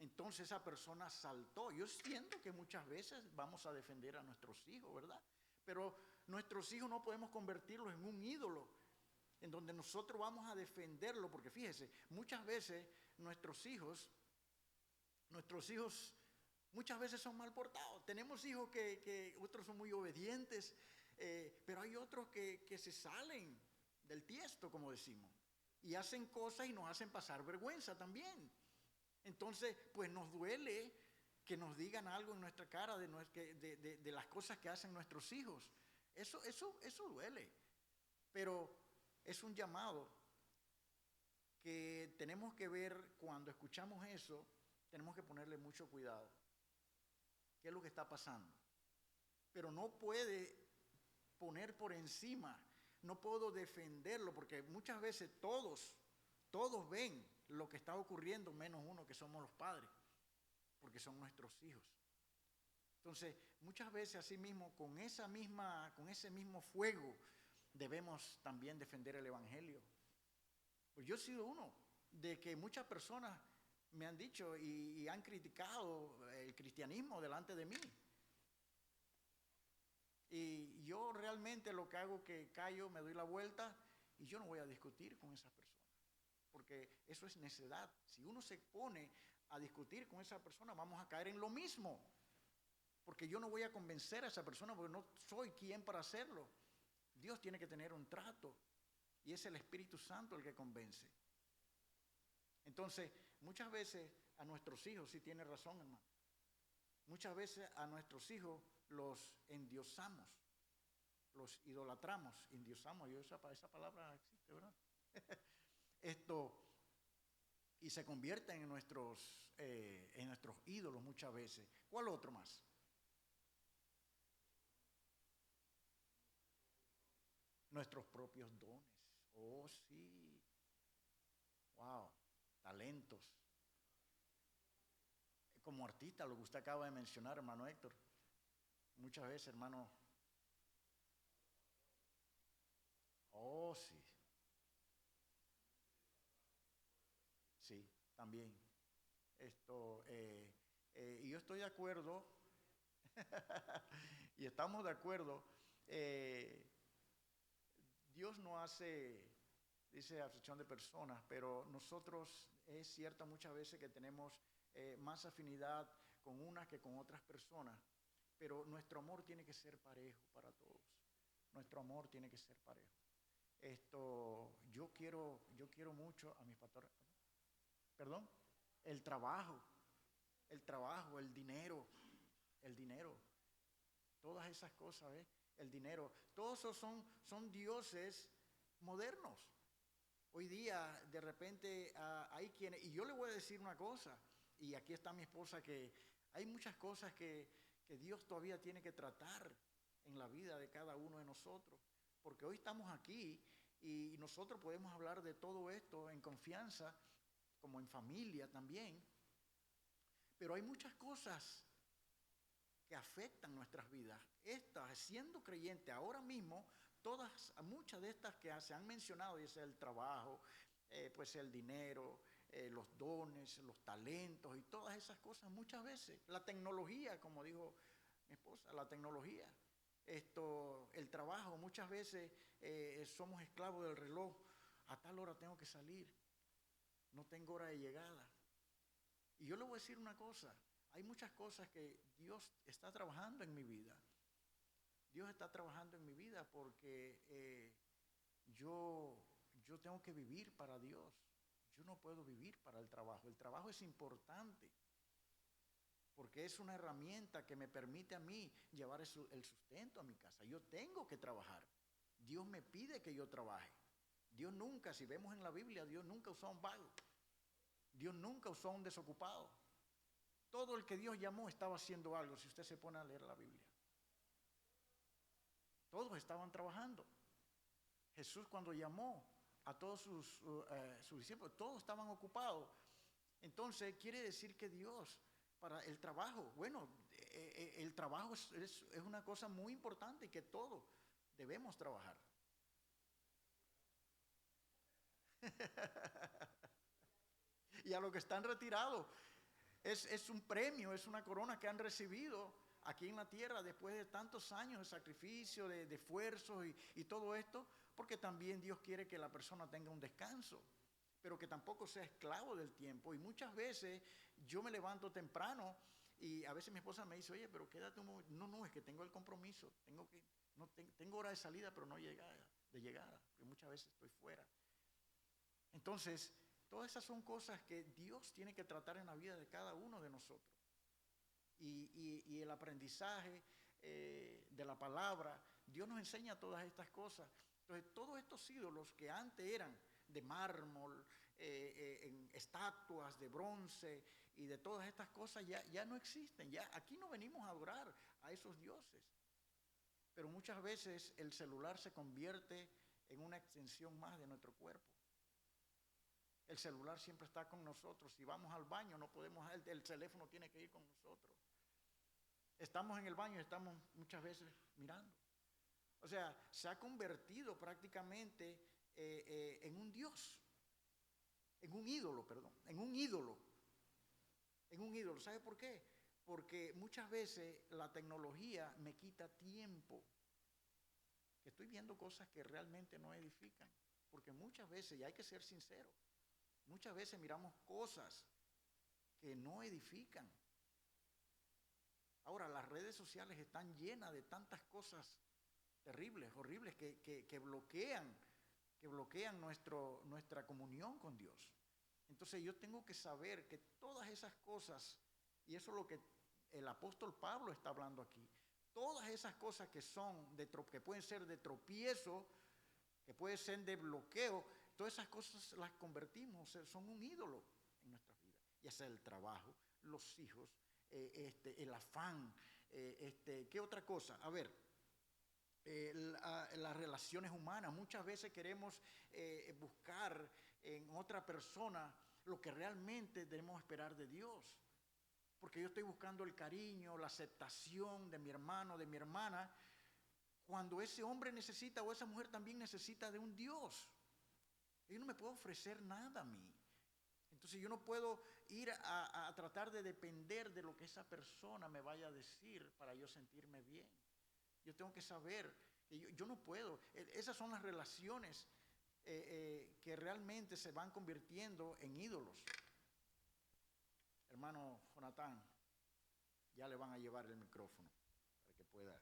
Speaker 1: entonces esa persona saltó. Yo siento que muchas veces vamos a defender a nuestros hijos, ¿verdad? Pero nuestros hijos no podemos convertirlos en un ídolo, en donde nosotros vamos a defenderlo, porque fíjese, muchas veces nuestros hijos muchas veces son mal portados. Tenemos hijos que otros son muy obedientes, pero hay otros que se salen del tiesto, como decimos, y hacen cosas y nos hacen pasar vergüenza también. Entonces, pues nos duele que nos digan algo en nuestra cara de las cosas que hacen nuestros hijos. Eso duele, pero es un llamado que tenemos que ver. Cuando escuchamos eso, tenemos que ponerle mucho cuidado. ¿Qué es lo que está pasando? Pero no puede poner por encima, no puedo defenderlo, porque muchas veces todos ven lo que está ocurriendo, menos uno, que somos los padres, porque son nuestros hijos. Entonces, muchas veces así mismo, con ese mismo fuego, debemos también defender el evangelio. Pues yo he sido uno de que muchas personas me han dicho y han criticado el cristianismo delante de mí. Y yo realmente lo que hago es que callo, me doy la vuelta y yo no voy a discutir con esas personas, porque eso es necedad. Si uno se pone a discutir con esa persona, vamos a caer en lo mismo, porque yo no voy a convencer a esa persona, porque no soy quien para hacerlo. Dios tiene que tener un trato y es el Espíritu Santo el que convence. Entonces, muchas veces a nuestros hijos, sí tiene razón, hermano, muchas veces a nuestros hijos los endiosamos, los idolatramos, endiosamos, esa palabra existe, ¿verdad? Y se convierten en nuestros ídolos muchas veces. ¿Cuál otro más? Nuestros propios dones. Oh, sí. Wow. Talentos. Como artista, lo que usted acaba de mencionar, hermano Héctor. Muchas veces, hermano. Oh, sí. Sí, también. Y yo estoy de acuerdo, y estamos de acuerdo. Dios no hace, dice, acepción de personas, pero nosotros es cierto muchas veces que tenemos más afinidad con unas que con otras personas, pero nuestro amor tiene que ser parejo para todos. Nuestro amor tiene que ser parejo. Yo quiero mucho a mis pastores. Perdón, el trabajo, el dinero, todas esas cosas, ¿ves? El dinero, todos esos son dioses modernos. Hoy día, de repente, hay quienes, y yo le voy a decir una cosa, y aquí está mi esposa, que hay muchas cosas que Dios todavía tiene que tratar en la vida de cada uno de nosotros, porque hoy estamos aquí y nosotros podemos hablar de todo esto en confianza, como en familia también. Pero hay muchas cosas que afectan nuestras vidas. Estas, siendo creyente ahora mismo, muchas de estas que se han mencionado, y es el trabajo, pues el dinero, los dones, los talentos y todas esas cosas, muchas veces, la tecnología, como dijo mi esposa, la tecnología, el trabajo, muchas veces somos esclavos del reloj. A tal hora tengo que salir, no tengo hora de llegada. Y yo le voy a decir una cosa, hay muchas cosas que Dios está trabajando en mi vida. Dios está trabajando en mi vida porque yo tengo que vivir para Dios. Yo no puedo vivir para el trabajo. El trabajo es importante porque es una herramienta que me permite a mí llevar el sustento a mi casa. Yo tengo que trabajar. Dios me pide que yo trabaje. Dios nunca, si vemos en la Biblia, Dios nunca usó a un vago. Dios nunca usó a un desocupado. Todo el que Dios llamó estaba haciendo algo, si usted se pone a leer la Biblia. Todos estaban trabajando. Jesús cuando llamó a todos sus discípulos, todos estaban ocupados. Entonces quiere decir que Dios, para el trabajo, bueno, el trabajo es una cosa muy importante y que todos debemos trabajar. Y a los que están retirados, es un premio, es una corona que han recibido aquí en la tierra después de tantos años de sacrificio, de esfuerzo y todo esto, porque también Dios quiere que la persona tenga un descanso, pero que tampoco sea esclavo del tiempo. Y muchas veces yo me levanto temprano y a veces mi esposa me dice, oye, pero quédate un momento. No, es que tengo el compromiso, tengo hora de salida, pero no de llegada, porque muchas veces estoy fuera. Entonces, todas esas son cosas que Dios tiene que tratar en la vida de cada uno de nosotros. Y el aprendizaje de la palabra, Dios nos enseña todas estas cosas. Entonces, todos estos ídolos que antes eran de mármol, en estatuas de bronce y de todas estas cosas, ya no existen. Ya aquí no venimos a adorar a esos dioses. Pero muchas veces el celular se convierte en una extensión más de nuestro cuerpo. El celular siempre está con nosotros. Si vamos al baño, no podemos, el teléfono tiene que ir con nosotros. Estamos en el baño y estamos muchas veces mirando. O sea, se ha convertido prácticamente en un dios, en un ídolo. ¿Sabe por qué? Porque muchas veces la tecnología me quita tiempo. Que estoy viendo cosas que realmente no edifican. Porque muchas veces, y hay que ser sincero, muchas veces miramos cosas que no edifican. Ahora, las redes sociales están llenas de tantas cosas terribles, horribles, que bloquean nuestra comunión con Dios. Entonces yo tengo que saber que todas esas cosas, y eso es lo que el apóstol Pablo está hablando aquí, todas esas cosas que pueden ser de tropiezo, que pueden ser de bloqueo, todas esas cosas las convertimos, son un ídolo en nuestras vidas. Ya sea el trabajo, los hijos, el afán, ¿qué otra cosa? A ver, las relaciones humanas. Muchas veces queremos buscar en otra persona lo que realmente debemos esperar de Dios. Porque yo estoy buscando el cariño, la aceptación de mi hermano, de mi hermana, cuando ese hombre necesita o esa mujer también necesita de un Dios. Yo no me puedo ofrecer nada a mí. Entonces yo no puedo ir a tratar de depender de lo que esa persona me vaya a decir para yo sentirme bien. Yo tengo que saber que yo no puedo. Esas son las relaciones que realmente se van convirtiendo en ídolos. Hermano Jonathan, ya le van a llevar el micrófono para que pueda.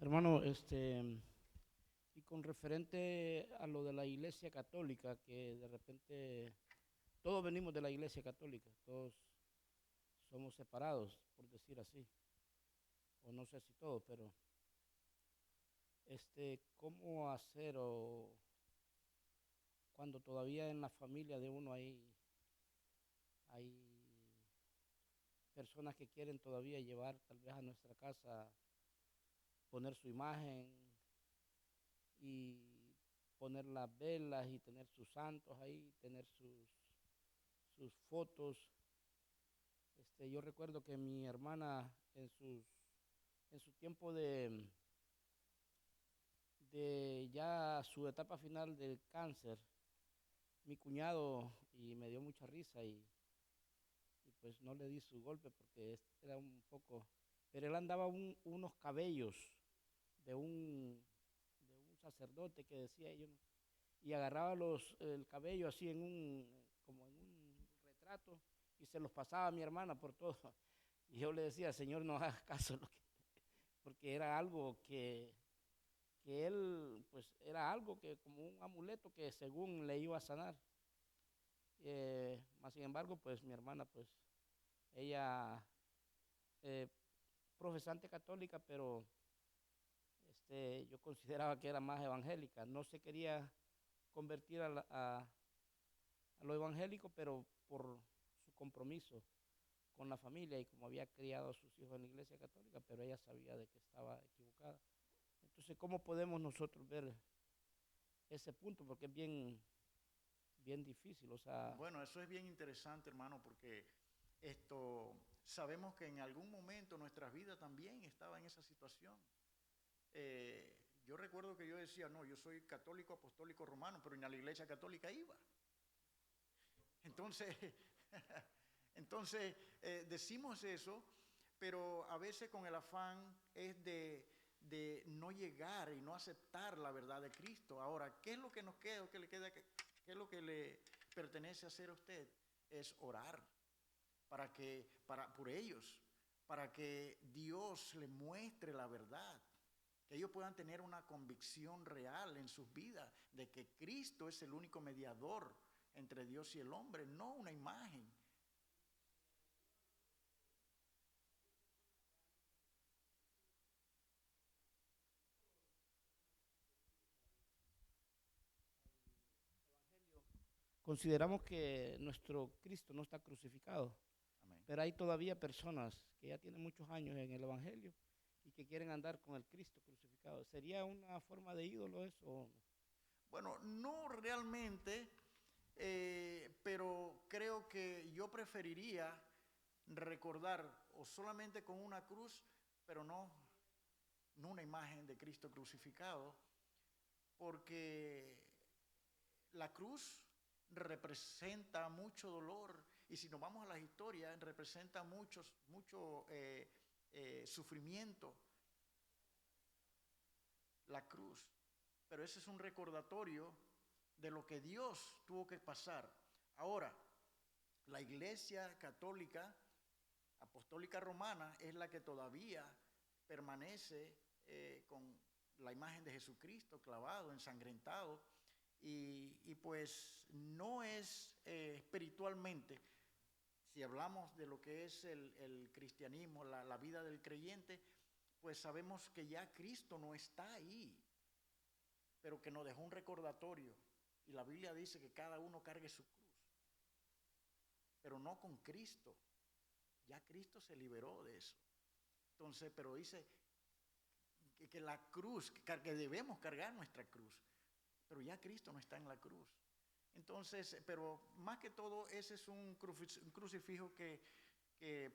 Speaker 3: Hermano, y con referente a lo de la Iglesia Católica, que de repente todos venimos de la Iglesia Católica, todos somos separados, por decir así, o no sé si todos, pero ¿cómo hacer o cuando todavía en la familia de uno hay personas que quieren todavía llevar tal vez a nuestra casa, poner su imagen y poner las velas y tener sus santos ahí, tener sus fotos. Yo recuerdo que mi hermana en su tiempo de ya su etapa final del cáncer, mi cuñado, y me dio mucha risa y pues no le di su golpe porque era un poco, pero él andaba unos cabellos de un sacerdote que decía yo, y agarraba el cabello así como en un retrato y se los pasaba a mi hermana por todo. Y yo le decía, Señor, no hagas caso, porque era algo que él, pues era algo que como un amuleto que según le iba a sanar. Más sin embargo, pues mi hermana, pues ella, eh, profesante católica, pero yo consideraba que era más evangélica. No se quería convertir a lo evangélico, pero por su compromiso con la familia y como había criado a sus hijos en la iglesia católica, pero ella sabía de que estaba equivocada. Entonces, ¿cómo podemos nosotros ver ese punto? Porque es bien difícil, o sea.
Speaker 1: Bueno, eso es bien interesante, hermano, porque sabemos que en algún momento nuestras vidas también estaba en esa situación. Yo recuerdo que yo decía, no, yo soy católico, apostólico, romano, pero en la iglesia católica iba. Entonces, decimos eso, pero a veces con el afán es de no llegar y no aceptar la verdad de Cristo. Ahora, ¿qué es lo que nos queda? ¿Qué es lo que le pertenece hacer a usted? Es orar por ellos, para que Dios les muestre la verdad, que ellos puedan tener una convicción real en sus vidas de que Cristo es el único mediador entre Dios y el hombre, no una imagen.
Speaker 3: Consideramos que nuestro Cristo no está crucificado,
Speaker 1: Amén.
Speaker 3: pero hay todavía personas que ya tienen muchos años en el Evangelio y que quieren andar con el Cristo crucificado. ¿Sería una forma de ídolo eso?
Speaker 1: Bueno, no realmente, pero creo que yo preferiría recordar o solamente con una cruz, pero no una imagen de Cristo crucificado, porque la cruz representa mucho dolor y si nos vamos a la historia representa mucho sufrimiento, la cruz. Pero ese es un recordatorio de lo que Dios tuvo que pasar. Ahora, la Iglesia Católica Apostólica Romana es la que todavía permanece con la imagen de Jesucristo clavado, ensangrentado, y pues no es espiritualmente, si hablamos de lo que es el cristianismo, la vida del creyente, pues sabemos que ya Cristo no está ahí, pero que nos dejó un recordatorio. Y la Biblia dice que cada uno cargue su cruz, pero no con Cristo. Ya Cristo se liberó de eso. Entonces, pero dice que la cruz, que debemos cargar nuestra cruz, pero ya Cristo no está en la cruz. Entonces, pero más que todo, ese es un crucifijo que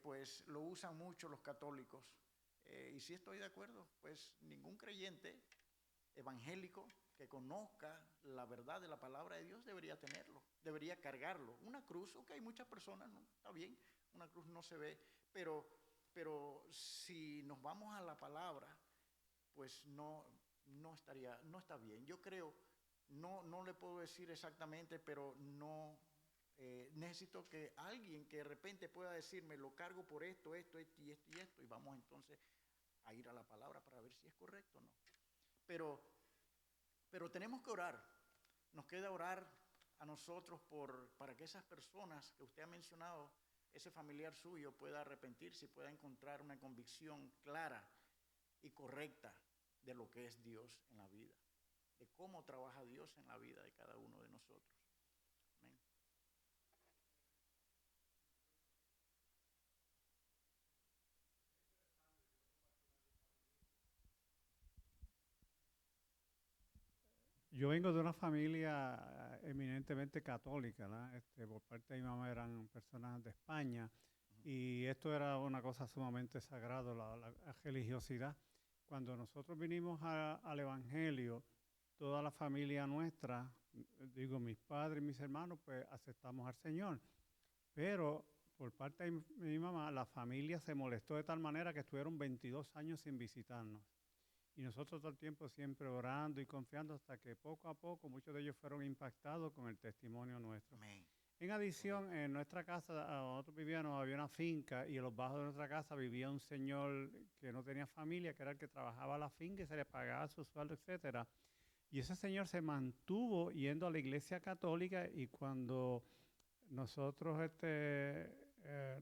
Speaker 1: pues lo usan mucho los católicos. Y sí estoy de acuerdo, pues ningún creyente evangélico que conozca la verdad de la palabra de Dios debería tenerlo, debería cargarlo. Una cruz, ok, muchas personas, no, está bien, una cruz no se ve, pero si nos vamos a la palabra, pues no está bien. Yo creo, no le puedo decir exactamente, pero no necesito que alguien que de repente pueda decirme, lo cargo por esto y vamos entonces a ir a la palabra para ver si es correcto o no. Pero tenemos que orar. Nos queda orar a nosotros para que esas personas que usted ha mencionado, ese familiar suyo, pueda arrepentirse y pueda encontrar una convicción clara y correcta de lo que es Dios en la vida, de cómo trabaja Dios en la vida de cada uno de nosotros. Amén.
Speaker 4: Yo vengo de una familia eminentemente católica, ¿no? Por parte de mi mamá eran personas de España y esto era una cosa sumamente sagrada, la religiosidad. Cuando nosotros vinimos al Evangelio, toda la familia nuestra, digo mis padres y mis hermanos, pues aceptamos al Señor. Pero por parte de mi mamá, la familia se molestó de tal manera que estuvieron 22 años sin visitarnos. Y nosotros todo el tiempo siempre orando y confiando hasta que poco a poco muchos de ellos fueron impactados con el testimonio nuestro.
Speaker 1: Amén.
Speaker 4: En adición, en nuestra casa, nosotros vivíamos, había una finca y en los bajos de nuestra casa vivía un señor que no tenía familia, que era el que trabajaba la finca y se le pagaba su sueldo, etcétera. Y ese señor se mantuvo yendo a la iglesia católica y cuando nosotros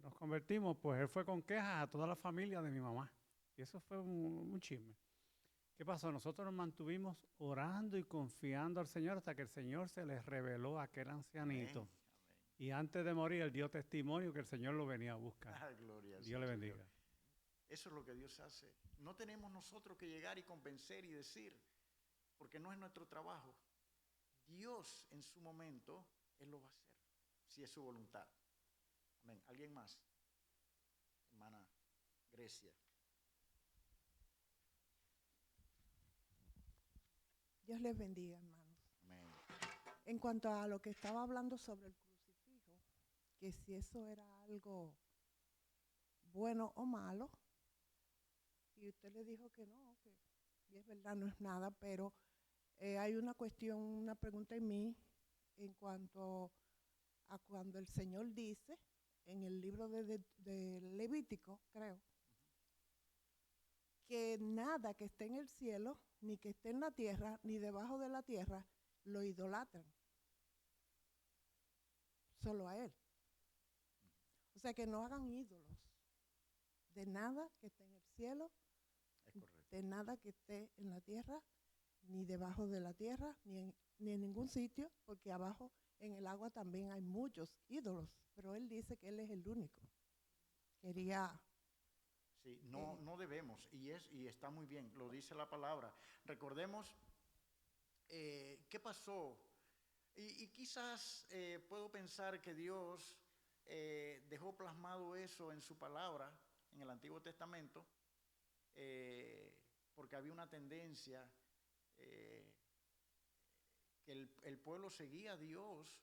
Speaker 4: nos convertimos, pues él fue con quejas a toda la familia de mi mamá. Y eso fue un chisme. ¿Qué pasó? Nosotros nos mantuvimos orando y confiando al Señor hasta que el Señor se les reveló a aquel ancianito.
Speaker 1: Amén.
Speaker 4: Y antes de morir, él dio testimonio que el Señor lo venía a buscar.
Speaker 1: Ah, gloria al
Speaker 4: Dios le
Speaker 1: Señor.
Speaker 4: bendiga.
Speaker 1: Eso es lo que Dios hace. No tenemos nosotros que llegar y convencer y decir, porque no es nuestro trabajo. Dios en su momento, Él lo va a hacer, si es su voluntad. Amén. ¿Alguien más? Hermana Grecia.
Speaker 5: Dios les bendiga, hermanos.
Speaker 1: Amén.
Speaker 5: En cuanto a lo que estaba hablando sobre el crucifijo, que si eso era algo bueno o malo, y usted le dijo que no, que y es verdad, no es nada, pero hay una cuestión, una pregunta en mí en cuanto a cuando el Señor dice en el libro de Levítico, creo, que nada que esté en el cielo, ni que esté en la tierra, ni debajo de la tierra, lo idolatran. Solo a Él. O sea, que no hagan ídolos de nada que esté en el cielo, de nada que esté en la tierra, ni debajo de la tierra, ni en ningún sitio, porque abajo en el agua también hay muchos ídolos, pero Él dice que Él es el único. Quería...
Speaker 1: Sí, no debemos, y está muy bien, lo dice la palabra. Recordemos qué pasó, y quizás puedo pensar que Dios dejó plasmado eso en su palabra, en el Antiguo Testamento, porque había una tendencia que el pueblo seguía a Dios,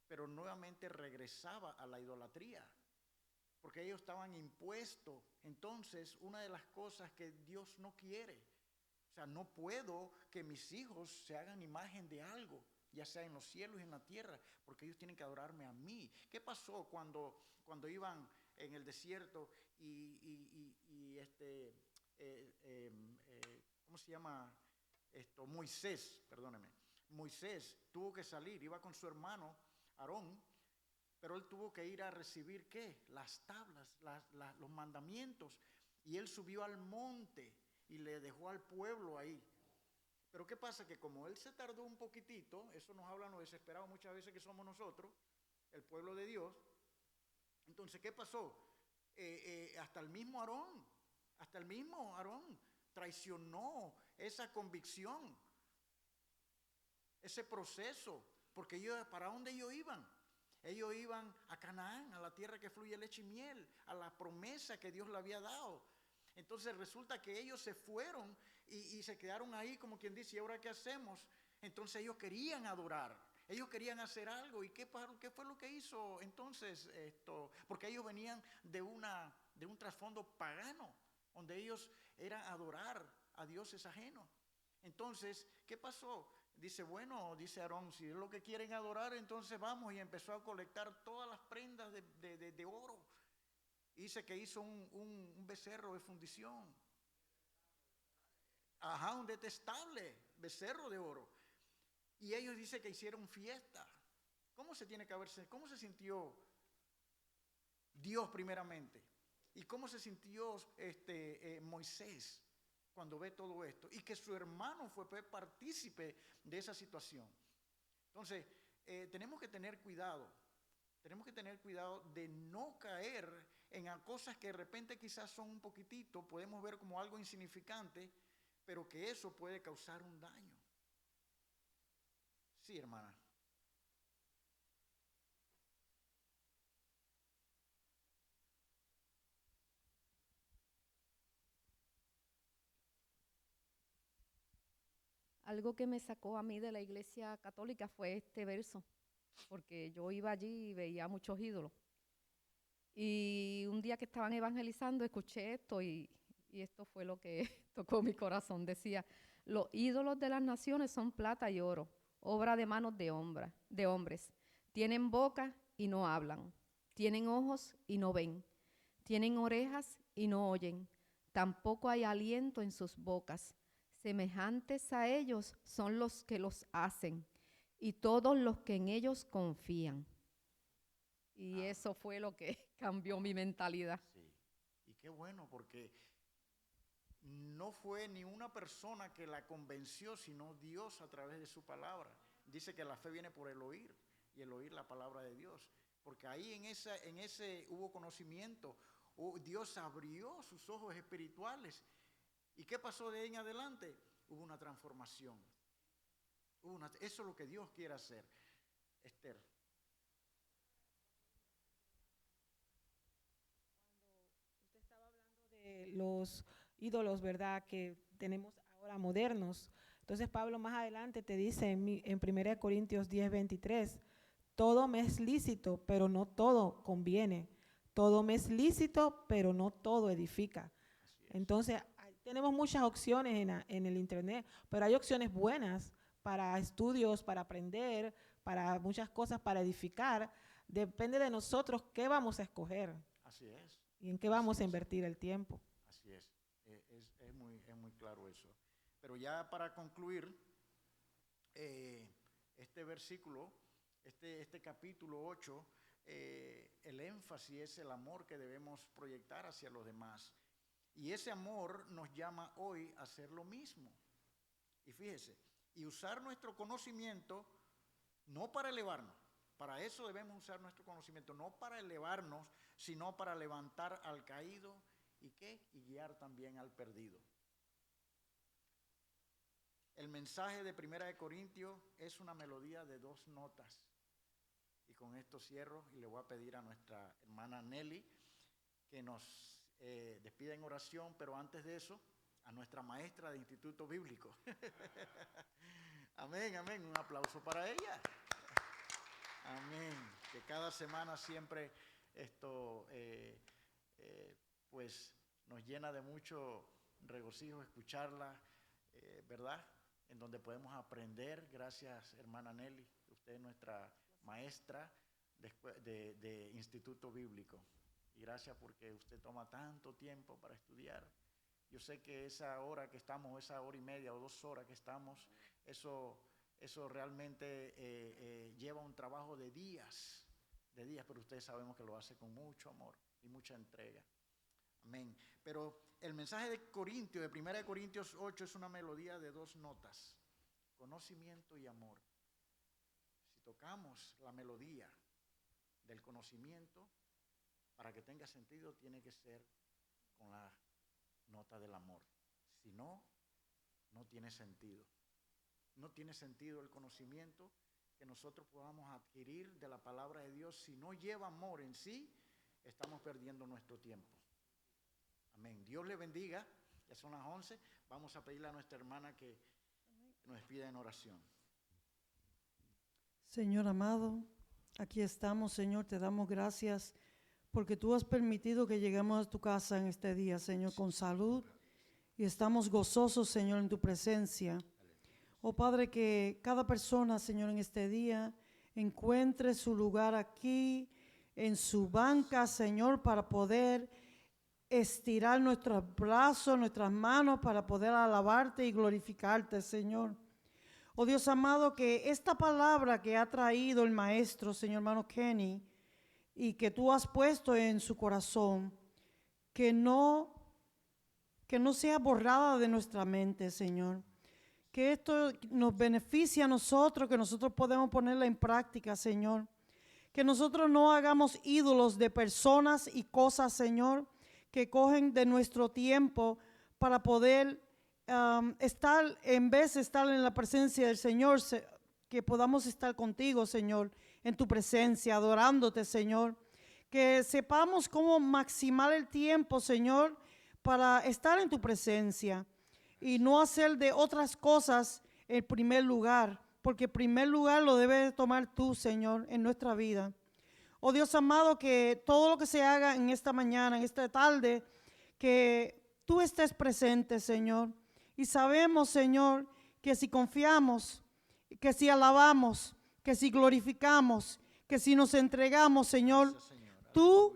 Speaker 1: pero nuevamente regresaba a la idolatría, porque ellos estaban impuestos. Entonces, una de las cosas que Dios no quiere, o sea, no puedo que mis hijos se hagan imagen de algo, ya sea en los cielos y en la tierra, porque ellos tienen que adorarme a mí. ¿Qué pasó cuando iban en el desierto ¿cómo se llama esto? Moisés, perdóneme. Moisés tuvo que salir, iba con su hermano Aarón, pero él tuvo que ir a recibir, ¿qué? Las tablas, los mandamientos. Y él subió al monte y le dejó al pueblo ahí. Pero ¿qué pasa? Que como él se tardó un poquitito, eso nos habla lo desesperado muchas veces que somos nosotros, el pueblo de Dios. Entonces, ¿qué pasó? Hasta el mismo Aarón traicionó esa convicción, ese proceso, porque ¿para dónde ellos iban? Ellos iban a Canaán, a la tierra que fluye leche y miel, a la promesa que Dios le había dado. Entonces resulta que ellos se fueron y se quedaron ahí como quien dice, ¿y ahora qué hacemos? Entonces ellos querían adorar, ellos querían hacer algo. ¿Y qué fue lo que hizo entonces esto? Porque ellos venían de un trasfondo pagano, donde ellos eran adorar a dioses ajenos. Entonces, ¿qué pasó? Dice, bueno, dice Aarón, si es lo que quieren adorar, entonces vamos. Y empezó a colectar todas las prendas de oro. Dice que hizo un becerro de fundición. Ajá, un detestable becerro de oro. Y ellos dicen que hicieron fiesta. ¿Cómo se sintió Dios primeramente? ¿Y cómo se sintió Moisés cuando ve todo esto? Y que su hermano fue partícipe de esa situación. Entonces, tenemos que tener cuidado. Tenemos que tener cuidado de no caer en cosas que de repente quizás son un poquitito, podemos ver como algo insignificante, pero que eso puede causar un daño. Sí, hermana.
Speaker 6: Algo que me sacó a mí de la iglesia católica fue este verso, porque yo iba allí y veía muchos ídolos. Y un día que estaban evangelizando escuché esto y esto fue lo que tocó mi corazón. Decía, los ídolos de las naciones son plata y oro, obra de manos de hombres. Tienen boca y no hablan, tienen ojos y no ven, tienen orejas y no oyen, tampoco hay aliento en sus bocas. Semejantes a ellos son los que los hacen y todos los que en ellos confían. Y eso fue lo que cambió mi mentalidad.
Speaker 1: Sí. Y qué bueno, porque no fue ni una persona que la convenció, sino Dios a través de su palabra. Dice que la fe viene por el oír, y el oír la palabra de Dios. Porque ahí en ese hubo conocimiento. Dios abrió sus ojos espirituales. ¿Y qué pasó de ahí en adelante? Hubo una transformación. Eso es lo que Dios quiere hacer. Esther.
Speaker 7: Usted estaba hablando de los ídolos, ¿verdad?, que tenemos ahora modernos. Entonces Pablo más adelante te dice en 1 Corintios 10:23, todo me es lícito, pero no todo conviene. Todo me es lícito, pero no todo edifica. Entonces tenemos muchas opciones en el internet, pero hay opciones buenas para estudios, para aprender, para muchas cosas, para edificar. Depende de nosotros qué vamos a escoger.
Speaker 1: Así es.
Speaker 7: ¿Y en qué vamos a invertir el tiempo?
Speaker 1: Así es. Es muy claro eso. Pero ya para concluir, este versículo, este capítulo 8, el énfasis es el amor que debemos proyectar hacia los demás. Y ese amor nos llama hoy a hacer lo mismo. Y fíjese, y usar nuestro conocimiento no para elevarnos. Para eso debemos usar nuestro conocimiento, no para elevarnos, sino para levantar al caído y guiar también al perdido. El mensaje de 1 Corintios es una melodía de 2 notas. Y con esto cierro y le voy a pedir a nuestra hermana Nelly que nos despida en oración, pero antes de eso, a nuestra maestra de Instituto Bíblico. Amén, amén. Un aplauso para ella. Amén. Que cada semana siempre esto pues nos llena de mucho regocijo escucharla, ¿verdad? En donde podemos aprender. Gracias, hermana Nelly. Usted es nuestra maestra de Instituto Bíblico. Y gracias porque usted toma tanto tiempo para estudiar. Yo sé que esa hora que estamos, esa hora y media o 2 horas que estamos, eso realmente lleva un trabajo de días, pero ustedes sabemos que lo hace con mucho amor y mucha entrega. Amén. Pero el mensaje de Corintios, de 1 Corintios 8, es una melodía de 2 notas, conocimiento y amor. Si tocamos la melodía del conocimiento, para que tenga sentido, tiene que ser con la nota del amor. Si no, no tiene sentido. No tiene sentido el conocimiento que nosotros podamos adquirir de la palabra de Dios. Si no lleva amor en sí, estamos perdiendo nuestro tiempo. Amén. Dios le bendiga. Ya son las 11. Vamos a pedirle a nuestra hermana que nos despida en oración.
Speaker 8: Señor amado, aquí estamos, Señor, te damos gracias porque tú has permitido que lleguemos a tu casa en este día, Señor, con salud, y estamos gozosos, Señor, en tu presencia. Oh Padre, que cada persona, Señor, en este día encuentre su lugar aquí, en su banca, Señor, para poder estirar nuestros brazos, nuestras manos, para poder alabarte y glorificarte, Señor. Oh Dios amado, que esta palabra que ha traído el maestro, Señor hermano Kenny, y que tú has puesto en su corazón, que no sea borrada de nuestra mente, Señor. Que esto nos beneficie a nosotros, que nosotros podemos ponerla en práctica, Señor. Que nosotros no hagamos ídolos de personas y cosas, Señor, que cogen de nuestro tiempo para poder estar, en vez de estar en la presencia del Señor, que podamos estar contigo, Señor, en tu presencia, adorándote, Señor. Que sepamos cómo maximar el tiempo, Señor, para estar en tu presencia y no hacer de otras cosas el primer lugar, porque el primer lugar lo debes tomar tú, Señor, en nuestra vida. Oh Dios amado, que todo lo que se haga en esta mañana, en esta tarde, que tú estés presente, Señor. Y sabemos, Señor, que si confiamos, que si alabamos, que si glorificamos, que si nos entregamos, Señor, tú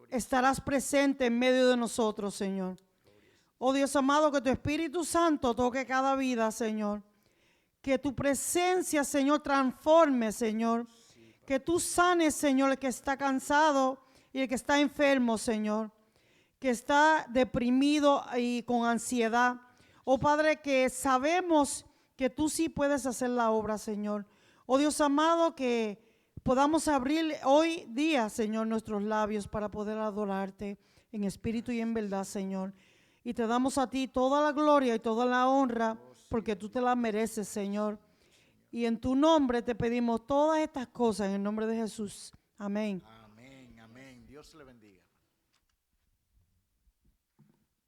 Speaker 8: estarás presente en medio de nosotros, Señor. Oh Dios amado, que tu Espíritu Santo toque cada vida, Señor. Que tu presencia, Señor, transforme, Señor. Que tú sanes, Señor, el que está cansado y el que está enfermo, Señor. Que está deprimido y con ansiedad. Oh Padre, que sabemos que tú sí puedes hacer la obra, Señor. Oh Dios amado, que podamos abrir hoy día, Señor, nuestros labios para poder adorarte en espíritu y en verdad, Señor. Y te damos a ti toda la gloria y toda la honra, porque tú te la mereces, Señor. Y en tu nombre te pedimos todas estas cosas, en el nombre de Jesús. Amén.
Speaker 1: Amén, amén. Dios le bendiga.